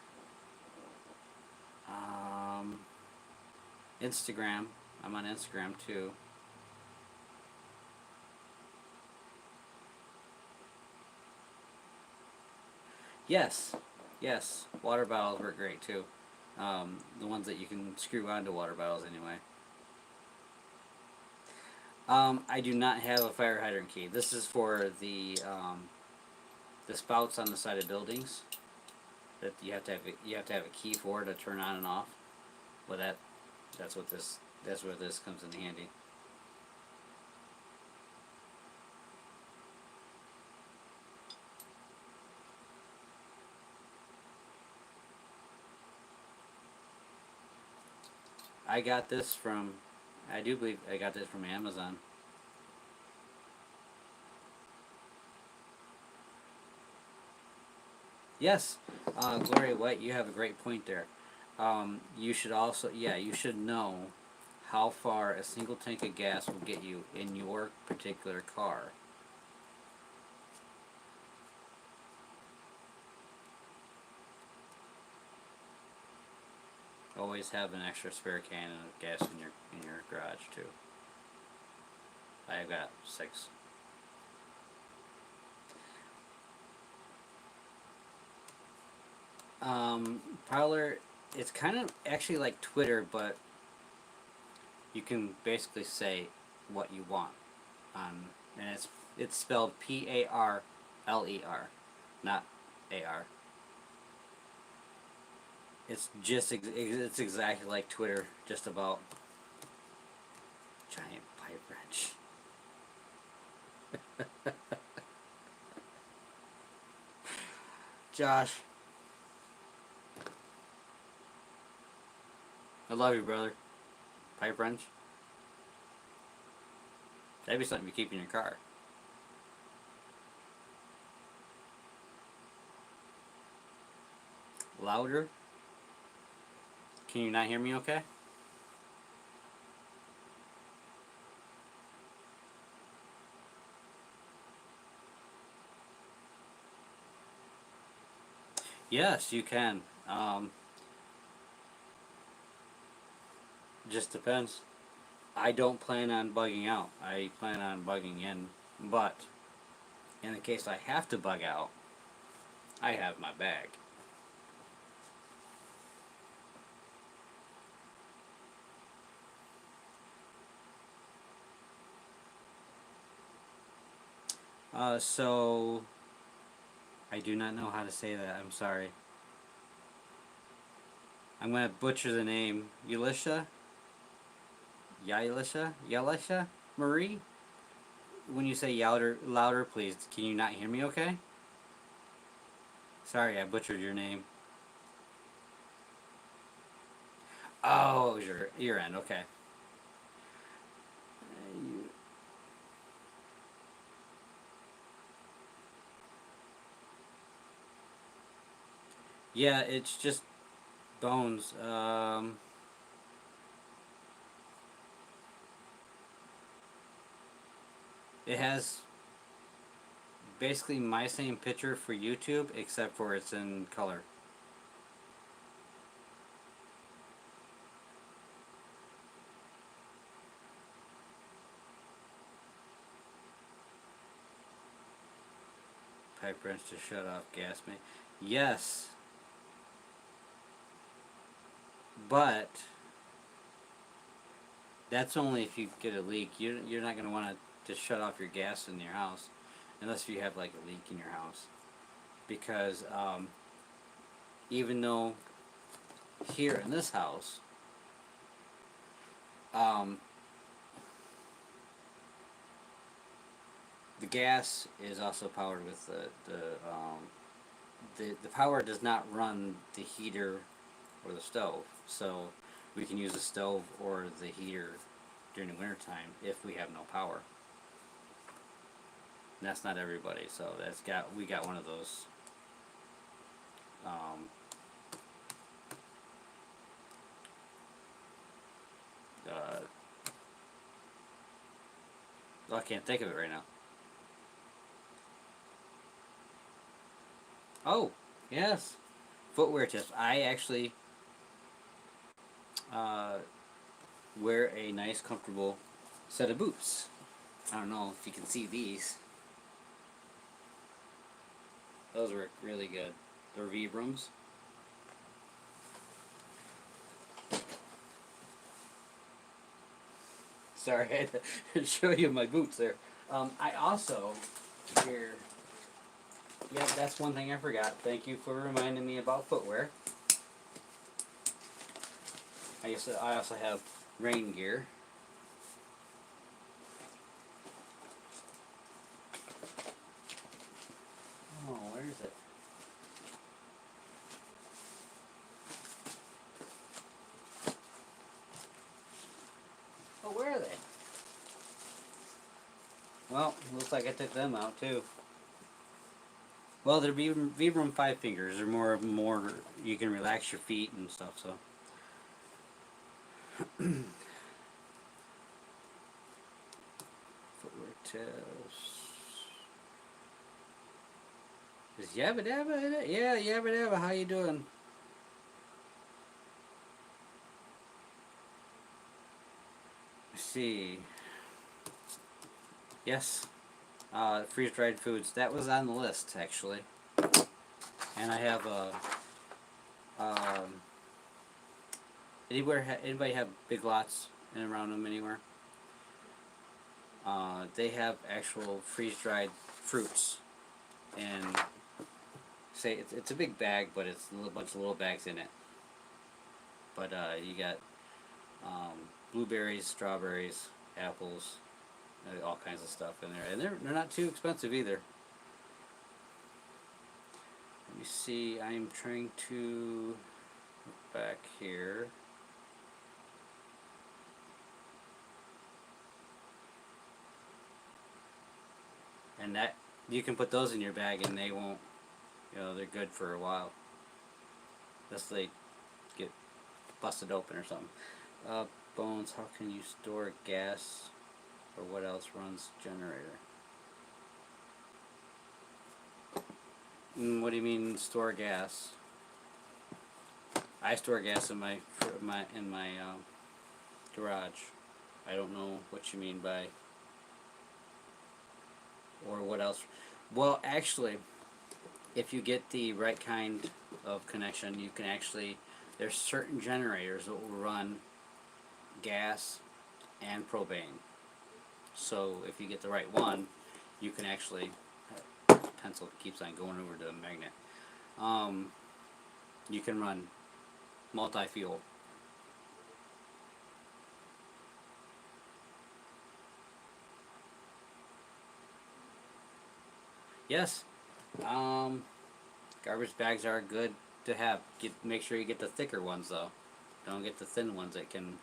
Um, Instagram. I'm on Instagram too. Yes, yes. Water bottles work great too. The ones that you can screw onto water bottles anyway. I do not have a fire hydrant key. This is for the spouts on the side of buildings that you have to have a key for to turn on and off. Well, that's where this comes in handy. I got this from, I do believe I got this from Amazon. Yes, Gloria White, you have a great point there. You should also, yeah, you should know how far a single tank of gas will get you in your particular car. Always have an extra spare can of gas in your garage too. I've got 6. Parlor, it's kind of actually like Twitter, but you can basically say what you want. And it's spelled Parler, not AR. It's exactly like Twitter, just about giant pipe wrench. Josh, I love you, brother. Pipe wrench. That'd be something you keep in your car. Louder? Can you not hear me okay? Yes, you can. Just depends. I don't plan on bugging out. I plan on bugging in. But in the case I have to bug out, I have my bag. So I do not know how to say that. I'm sorry. I'm gonna butcher the name. Yulisha? Yalisha? Marie? When you say louder, please. Can you not hear me okay? Sorry, I butchered your name. Oh, it was your end. Okay. You, yeah, it's just bones. It has basically my same picture for YouTube, except for it's in color. Pipe wrench to shut off gas main. Yes, but that's only if you get a leak. You're not going to want to shut off your gas in your house unless you have like a leak in your house. Because even though here in this house, um, the gas is also powered with the power does not run the heater or the stove. So we can use the stove or the heater during the winter time if we have no power. And that's not everybody, so we got one of those. Um, uh, I can't think of it right now. Oh, yes, footwear tips. I actually uh, wear a nice, comfortable set of boots. I don't know if you can see these. Those work really good. They're Vibrams. Sorry, I had to show you my boots there. I also here. Yeah, that's one thing I forgot. Thank you for reminding me about footwear. I also have rain gear. Oh, where is it? Oh, where are they? Well, looks like I took them out too. Well, they're Vibram 5 fingers. They're more. You can relax your feet and stuff. So. Footwear tips. Is Yabba Dabba in it? Yeah, Yabba Dabba. How you doing? Let's see. Yes. Freeze dried foods. That was on the list actually. And I have a. Um, anybody have Big Lots in around them anywhere? They have actual freeze-dried fruits, and say it's a big bag, but it's a bunch of little bags in it. But you got blueberries, strawberries, apples, all kinds of stuff in there, and they're not too expensive either. Let me see. I'm trying to look back here. And that you can put those in your bag, and they won't. They're good for a while. Unless they get busted open or something. Bones. How can you store gas, or what else runs generator? What do you mean store gas? I store gas in my garage. I don't know what you mean by, or what else. Well, actually, if you get the right kind of connection, you can actually. There's certain generators that will run gas and propane. So if you get the right one, you can actually. Pencil keeps on going over to the magnet. You can run multi-fuel. Yes. Garbage bags are good to have. Make sure you get the thicker ones though. Don't get the thin ones that can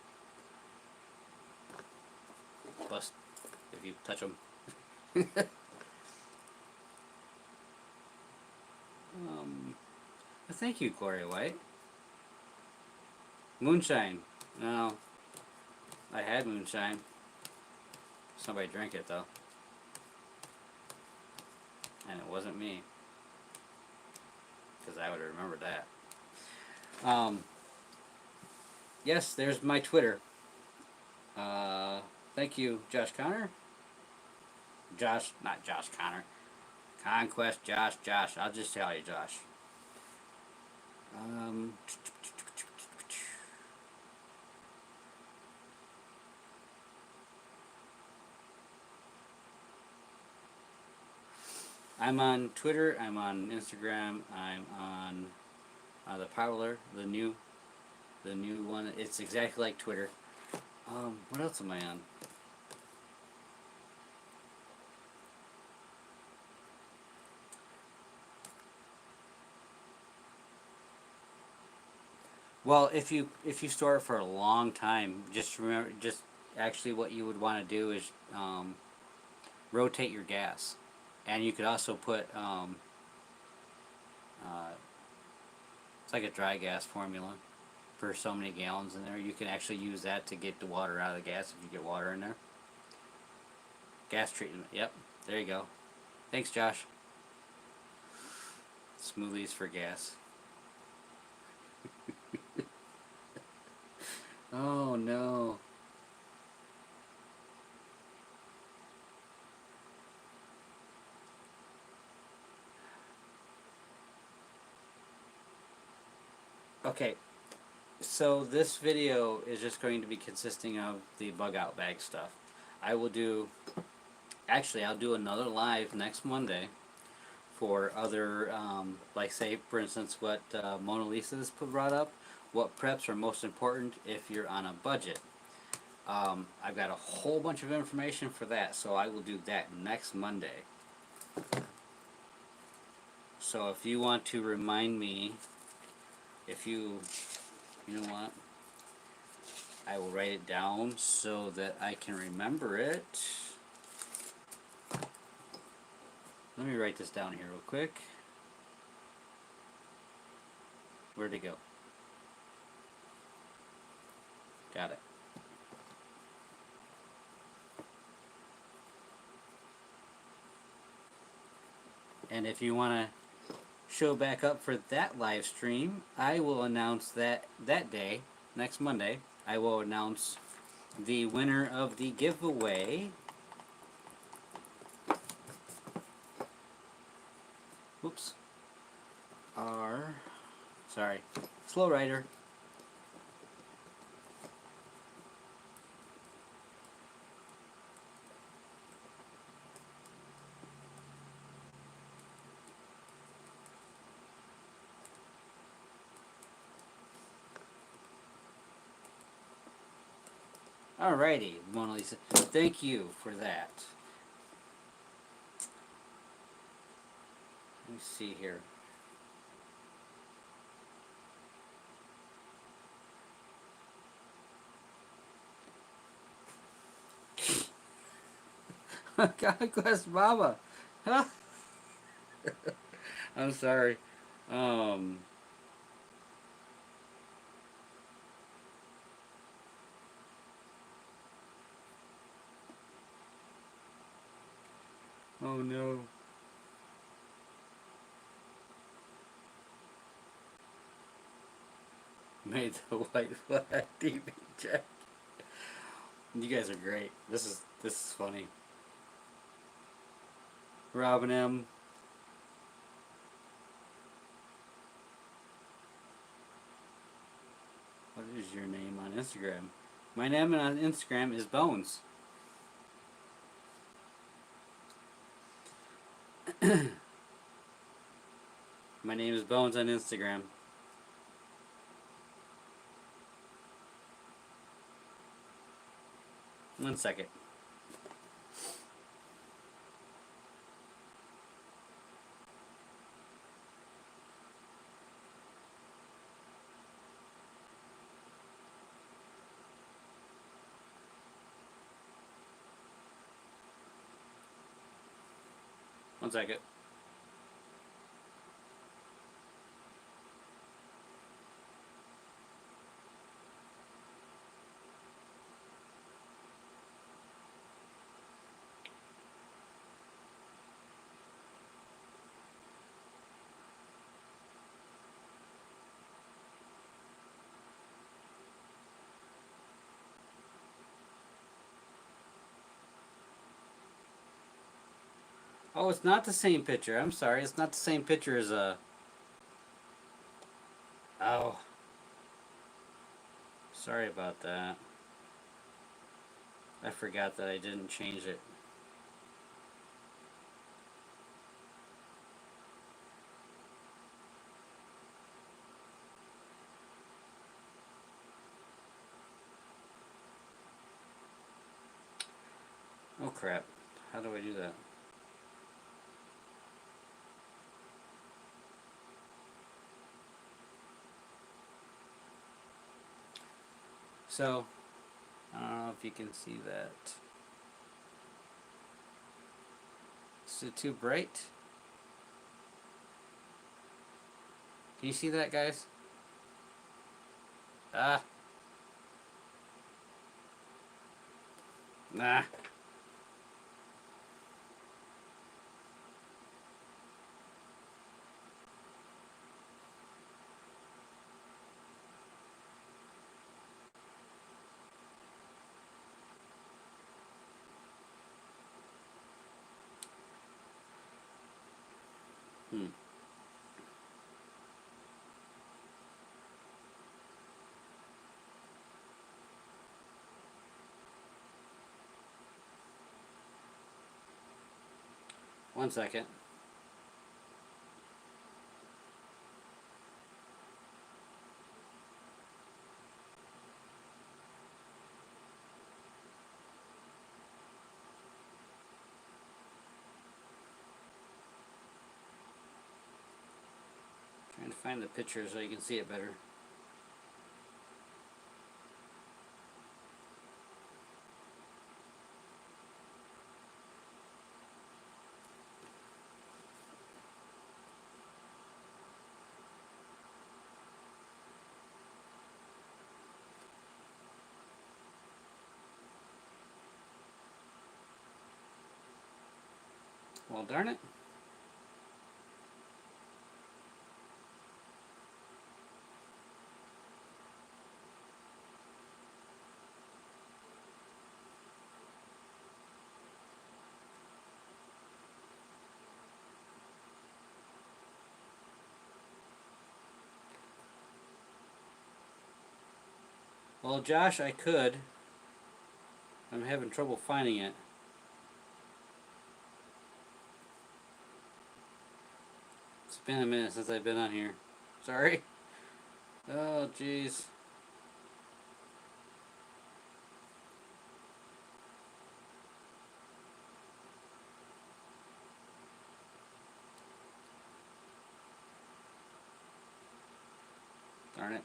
bust if you touch them. Thank you, Gloria White. Moonshine. No, I had moonshine. Somebody drank it though, and it wasn't me, because I would have remembered that. Yes, there's my Twitter. Thank you, Josh Connor. Josh, not Josh Connor. Conquest, Josh. I'll just tell you, Josh. Um, I'm on Twitter. I'm on Instagram. I'm on the Parler, the new one. It's exactly like Twitter. What else am I on? Well, if you store it for a long time, just remember, just actually what you would want to do is rotate your gas. And you could also put, it's like a dry gas formula for so many gallons in there. You can actually use that to get the water out of the gas if you get water in there. Gas treatment, yep, there you go. Thanks, Josh. Smoothies for gas. Oh no. Okay, so this video is just going to be consisting of the bug out bag stuff. I will do, actually I'll do another live next Monday for other, like say for instance what Mona Lisa has brought up, what preps are most important if you're on a budget. I've got a whole bunch of information for that, so I will do that next Monday. So if you want to remind me, if you know what, I will write it down so that I can remember it. Let me write this down here real quick. Where'd it go? Got it. And if you want to show back up for that live stream, I will announce that day, next Monday, I will announce the winner of the giveaway. Oops. Sorry, slow writer. Alrighty, Mona Lisa. Thank you for that. Let me see here. Conquest Mama. Huh? I'm sorry. Um. Oh no. Made the white flag TV check. You guys are great. This is funny. Robin M. What is your name on Instagram? My name on Instagram is Bones. My name is Bones on Instagram. One second. One second. Oh, it's not the same picture. I'm sorry. It's not the same picture as a. Oh. Sorry about that. I forgot that I didn't change it. Oh crap. How do I do that? So, I don't know if you can see that. Is it too bright? Can you see that, guys? Ah. Nah. Hmm. One second. Trying to find the picture so you can see it better. Well, darn it. Well, Josh, I could. I'm having trouble finding it. It's been a minute since I've been on here. Sorry. Oh, jeez. Darn it.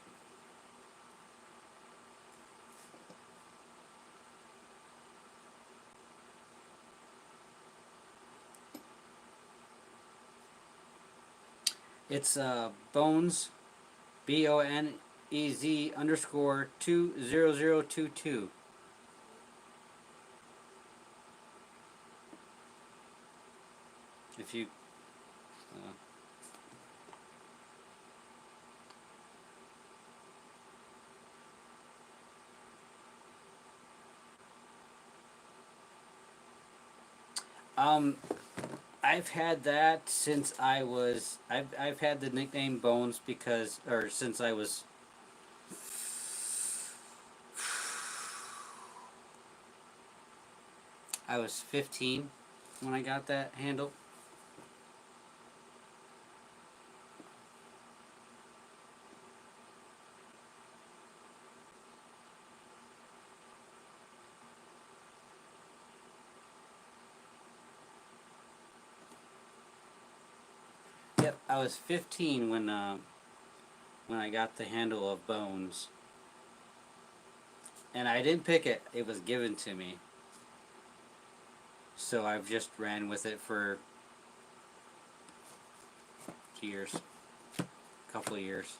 It's Bones, BONEZ underscore 20022. If you. Um, I've had that since I was. I've had the nickname Bones because, or since I was. I was 15 when I got that handle. Yep, I was 15 when I got the handle of Bones. And I didn't pick it, it was given to me. So I've just ran with it for years. A couple of years.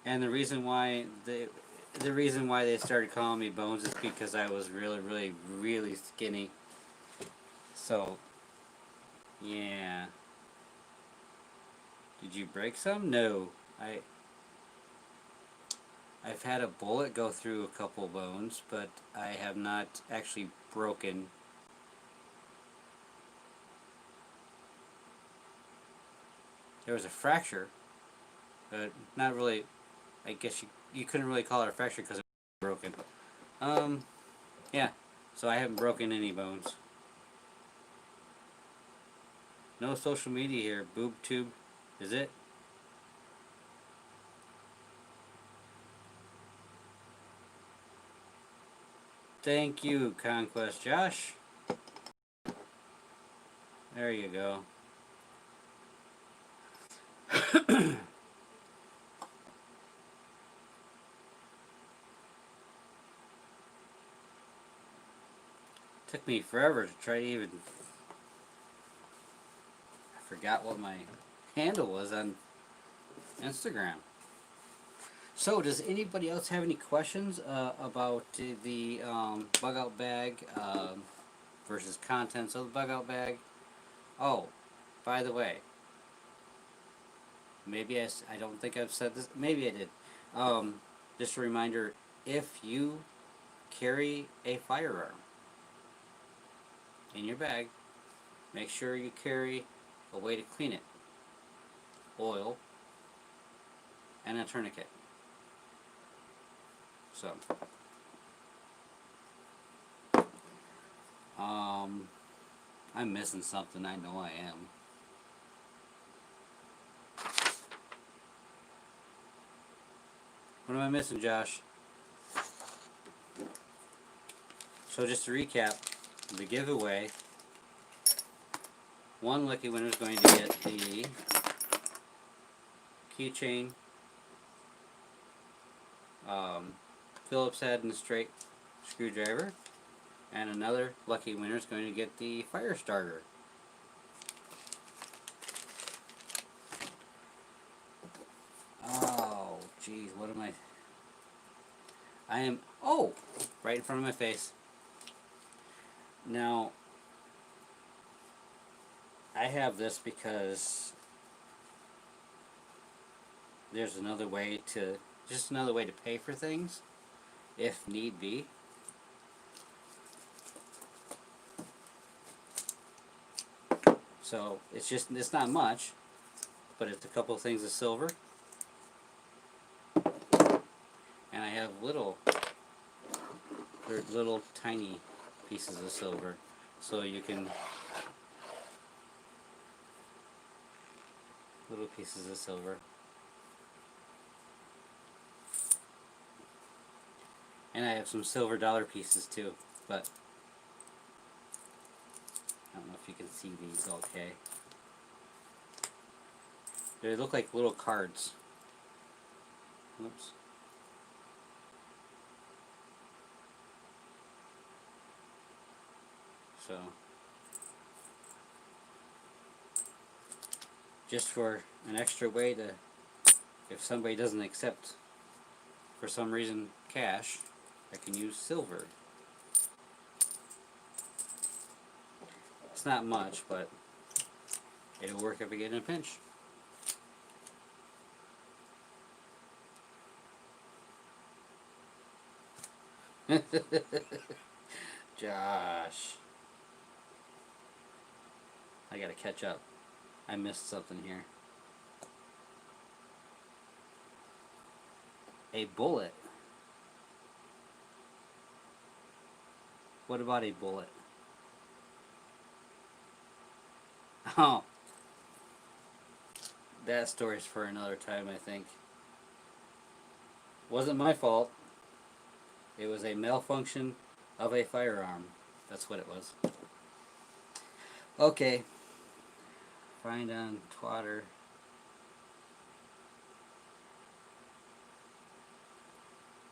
And the reason why they started calling me Bones is because I was really skinny. So yeah. Did you break some? No. I've had a bullet go through a couple bones, but I have not actually broken. There was a fracture, but not really. I guess you couldn't really call it a fracture because it was broken. Yeah. So I haven't broken any bones. No social media here. Boob tube, is it? Thank you, Conquest Josh. There you go. Took me forever to try to even. I forgot what my handle was on Instagram. So, does anybody else have any questions about the bug out bag versus contents of the bug out bag? Oh, by the way, maybe I don't think I've said this. Maybe I did. Just a reminder: if you carry a firearm in your bag, make sure you carry a way to clean it, oil, and a tourniquet. So, I'm missing something. I know I am. What am I missing, Josh? So just to recap, the giveaway, one lucky winner is going to get the keychain, Phillips head and straight screwdriver, and another lucky winner is going to get the fire starter. Oh, geez, what am I am, oh, right in front of my face. Now, I have this because there's just another way to pay for things, if need be. So, it's not much, but it's a couple of things of silver. And I have they're little tiny pieces of silver. So you can, little pieces of silver. And I have some silver dollar pieces too, but I don't know if you can see these okay. They look like little cards. Oops. So, just for an extra way to, if somebody doesn't accept, for some reason, cash, I can use silver. It's not much, but it'll work if I get in a pinch. Josh. I gotta catch up. I missed something here. A bullet. What about a bullet? Oh. That story's for another time, I think. Wasn't my fault. It was a malfunction of a firearm. That's what it was. Okay. Find on Twitter.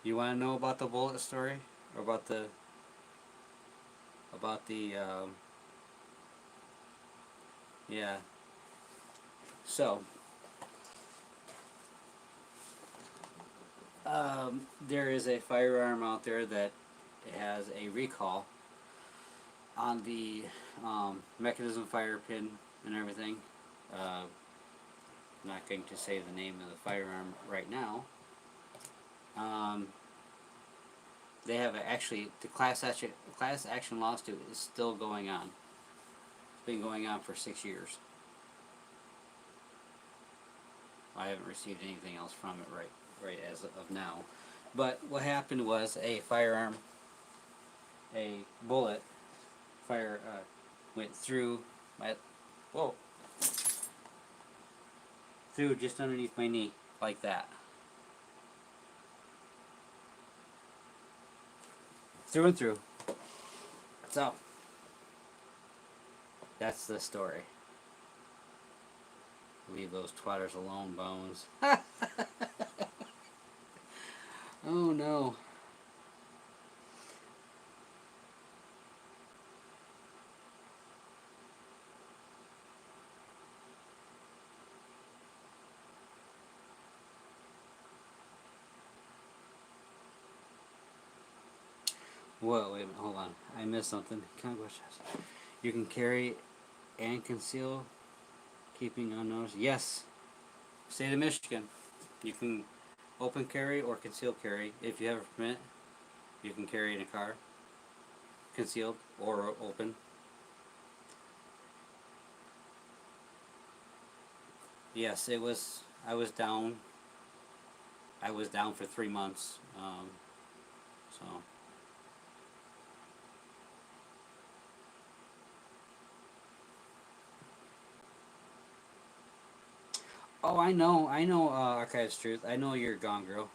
You want to know about the bullet story? Or about the yeah. So, there is a firearm out there that has a recall on the mechanism, fire pin, and everything. I'm not going to say the name of the firearm right now. They have actually, the class action lawsuit is still going on. It's been going on for 6 years. I haven't received anything else from it right as of now. But what happened was a bullet went through through just underneath my knee, like that. Through and through. So, that's the story. Leave those twatters alone, Bones. Oh no. Whoa, wait a minute, hold on. I missed something. You can carry and conceal, keeping unnoticed. Yes, state of Michigan. You can open carry or conceal carry. If you have a permit, you can carry in a car, concealed or open. Yes, it was. I was down. I was down for 3 months. So. Oh, I know. I know. Archives Truth. I know you're gone, girl.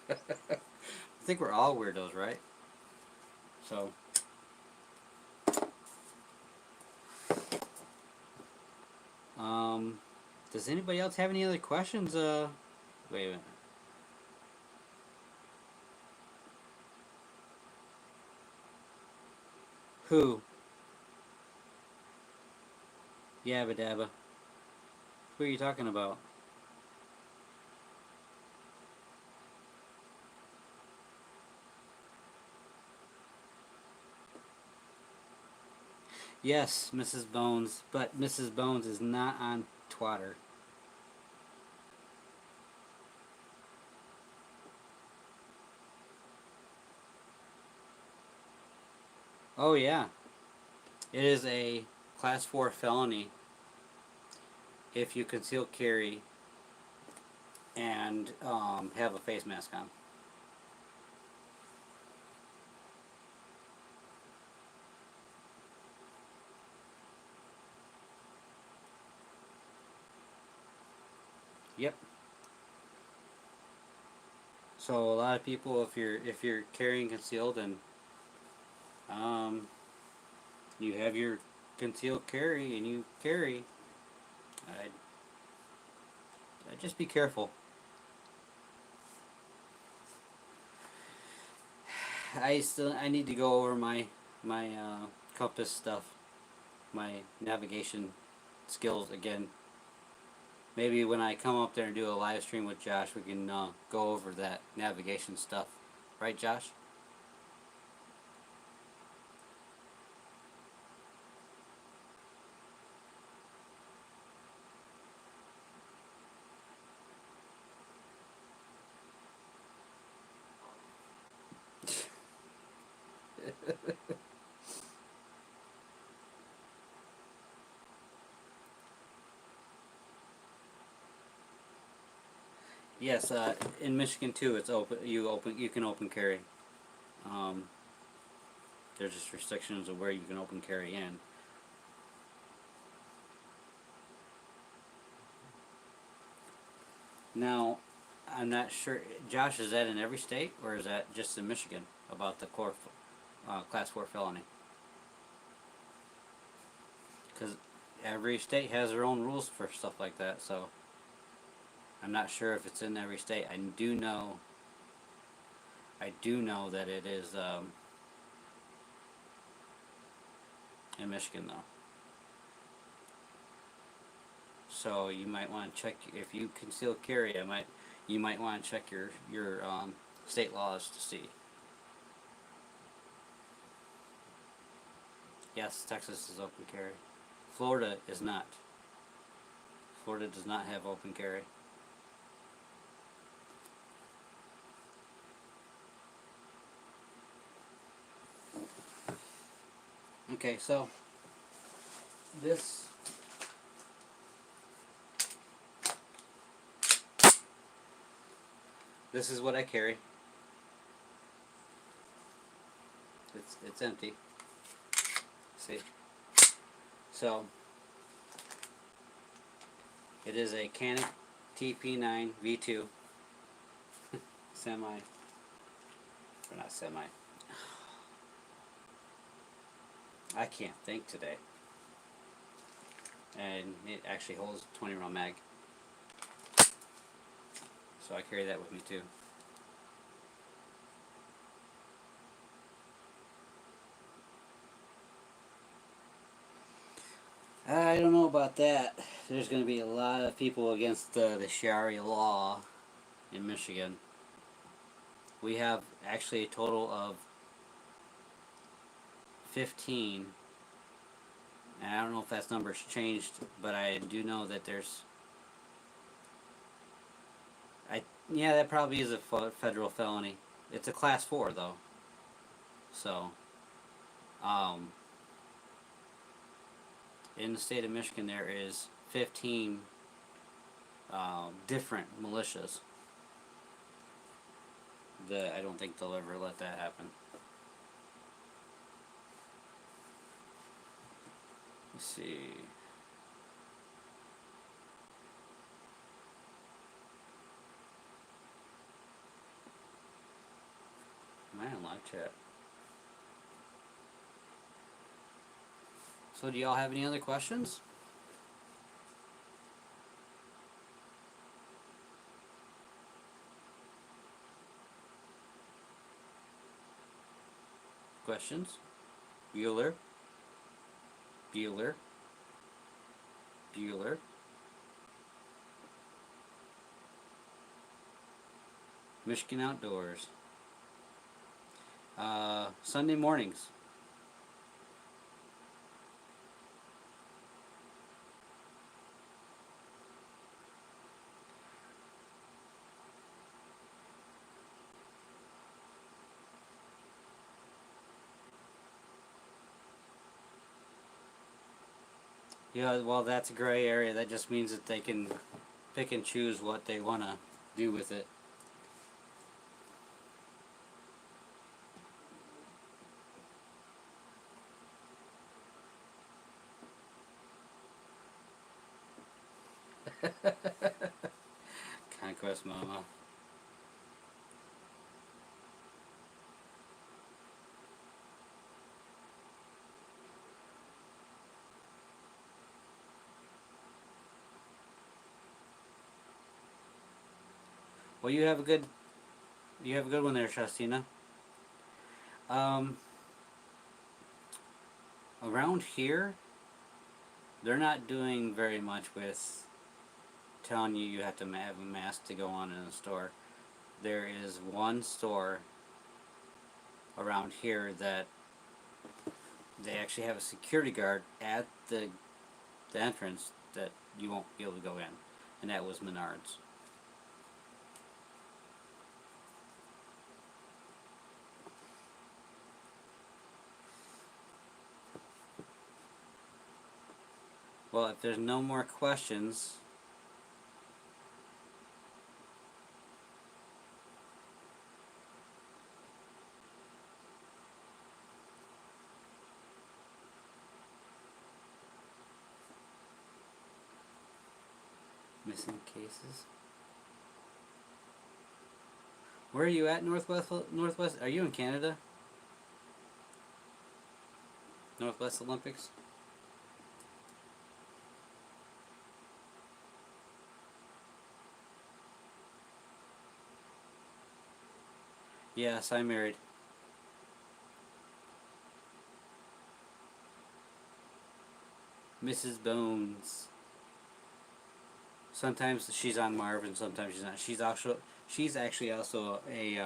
I think we're all weirdos, right? So. Um. Does anybody else have any other questions? Wait a minute. Who? Yabba dabba. Who are you talking about? Yes, Mrs. Bones, but Mrs. Bones is not on Twitter. Oh yeah, it is a class 4 felony if you conceal carry and have a face mask on. Yep. So a lot of people, if you're carrying concealed and um, you have your concealed carry and you carry, I just be careful. I need to go over my compass stuff, my navigation skills again. Maybe when I come up there and do a live stream with Josh, we can go over that navigation stuff. Right, Josh? Yes, in Michigan too, it's open. You can open carry. Um, there's just restrictions of where you can open carry in. Now, I'm not sure. Josh, is that in every state or is that just in Michigan about the class 4 felony? Because every state has their own rules for stuff like that. So I'm not sure if it's in every state. I do know. I do know that it is in Michigan though. So you might want to check if you conceal carry. You might want to check your state laws to see. Yes, Texas is open carry. Florida is not. Florida does not have open carry. Okay, so this this is what I carry. It's empty. See? So it is a Canon TP9 V2 semi, or not semi. I can't think today. And it actually holds 20 round mag. So I carry that with me too. I don't know about that. There's going to be a lot of people against the Sharia law in Michigan. We have actually a total of 15, and I don't know if that number's changed, but I do know that there's. Yeah, that probably is a federal felony. It's a class 4 though. So, um, in the state of Michigan, there is 15 different militias. I don't think they'll ever let that happen. Let's see. Am I on live chat? So, do y'all have any other questions? Questions? Bueller? Bueller? Bueller? Michigan Outdoors. Sunday mornings. Yeah, well, that's a gray area. That just means that they can pick and choose what they want to do with it. Conquest Mama. Well, you have a good one there, Shastina. Um, Around here, they're not doing very much with telling you you have to have a mask to go on in a store. There is one store around here that they actually have a security guard at the entrance that you won't be able to go in, and that was Menards. Well, if there's no more questions, missing cases. Where are you at, Northwest? Northwest? Are you in Canada? Northwest Olympics? Yes, I'm married. Mrs. Bones. Sometimes she's on Marv, and sometimes she's not. She's actually also a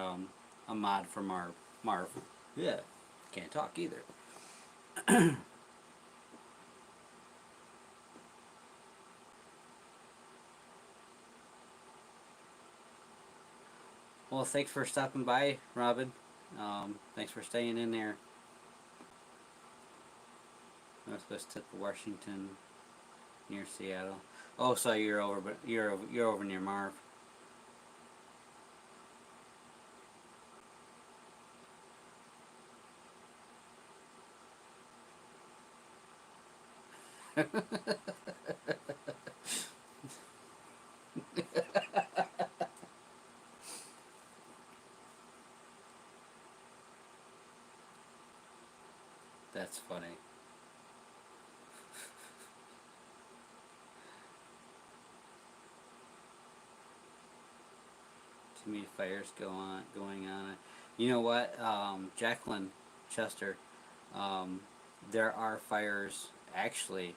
mod for Marv. Marv. Yeah. Can't talk either. Well, thanks for stopping by, Robin. Thanks for staying in there. Northwest tip of Washington, near Seattle. Oh, so you're over, but you're over near Marv. That's funny. Too many fires going on. You know what, Jacqueline Chester? Um, there are fires actually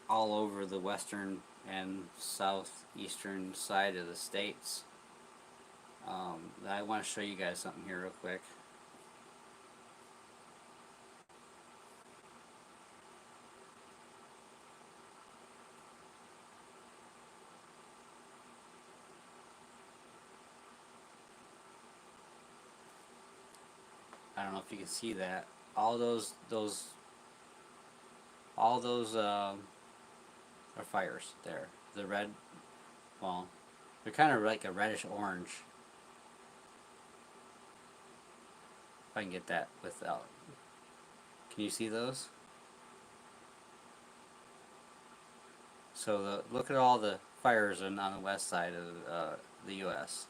all over the western and southeastern side of the states. I want to show you guys something here real quick. I don't know if you can see that. All those are fires there. The red, well, they're kind of like a reddish orange. If I can get that without. Can you see those? So look at all the fires on the west side of the U.S.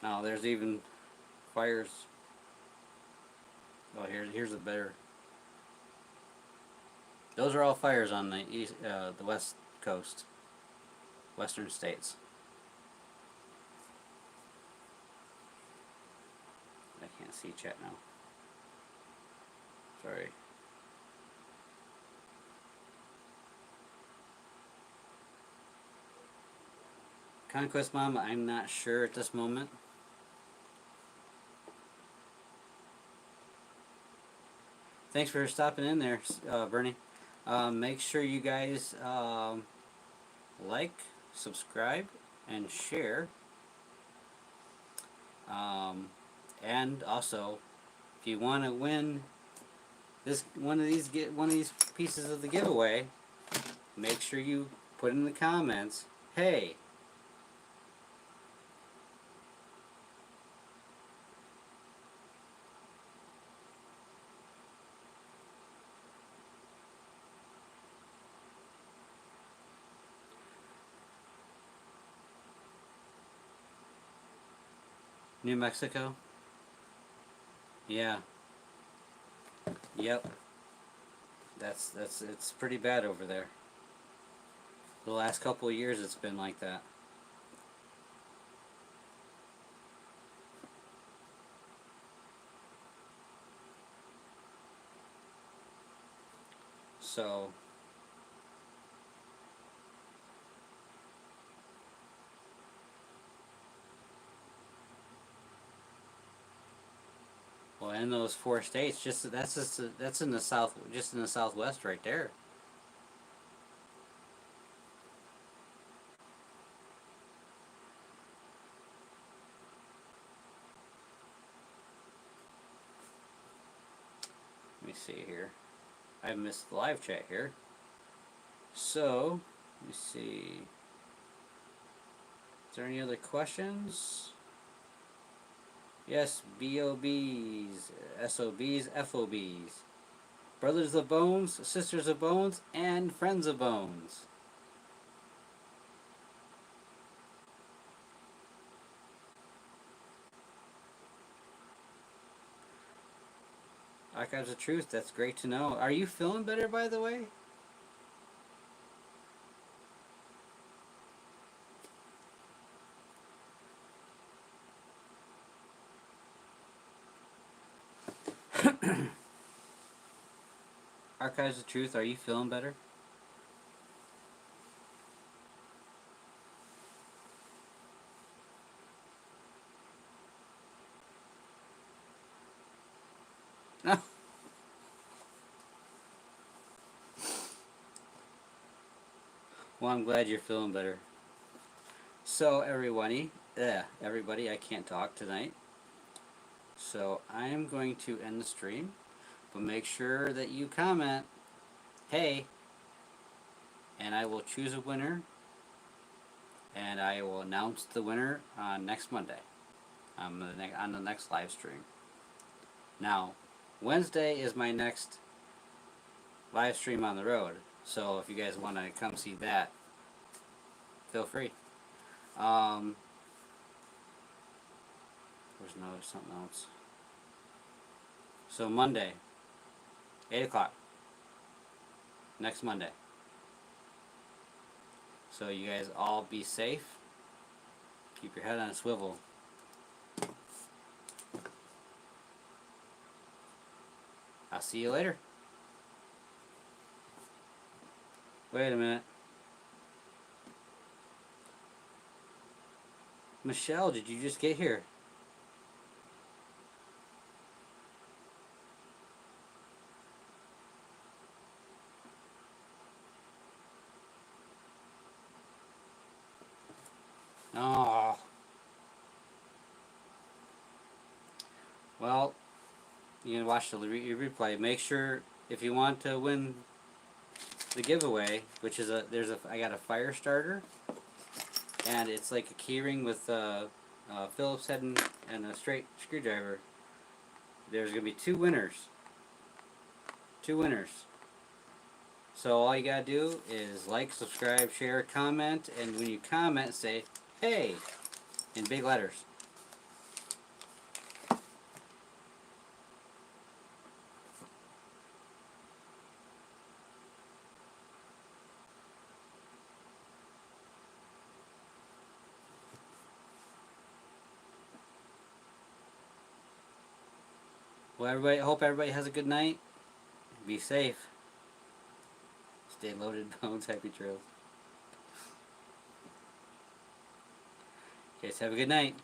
Now there's even fires. Oh, here's a better. Those are all fires on the the west coast, western states. I can't see chat now. Sorry. Conquest Mom, I'm not sure at this moment. Thanks for stopping in there, Bernie. Make sure you guys like, subscribe, and share. And also, if you want to win one of these pieces of the giveaway, make sure you put in the comments, "Hey, New Mexico." Yeah. Yep. That's it's pretty bad over there. The last couple of years it's been like that. So well, in those 4 states, that's in the south, just in the southwest right there. Let me see here. I missed the live chat here. So, let me see. Is there any other questions? Yes, B.O.Bs, S.O.Bs, F.O.Bs. Brothers of Bones, Sisters of Bones, and Friends of Bones. Archives of Truth, that's great to know. Are you feeling better, by the way? Archives of Truth, are you feeling better? No. Well, I'm glad you're feeling better. So, everybody, I can't talk tonight. So, I am going to end the stream. But make sure that you comment, "Hey," and I will choose a winner. And I will announce the winner on next Monday. On the next live stream. Now, Wednesday is my next live stream on the road. So if you guys want to come see that, feel free. There's something else. So Monday, 8 o'clock. Next Monday. So you guys all be safe. Keep your head on a swivel. I'll see you later. Wait a minute. Michelle, did you just get here? Oh. Well, you can watch the replay. Make sure if you want to win the giveaway, which is I got a fire starter, and it's like a keyring with a Phillips head and a straight screwdriver. There's gonna be two winners. Two winners. So all you gotta do is like, subscribe, share, comment, and when you comment, say "Hey" in big letters. Well, everybody, hope everybody has a good night. Be safe. Stay loaded, bones, happy trails. Okay, so have a good night.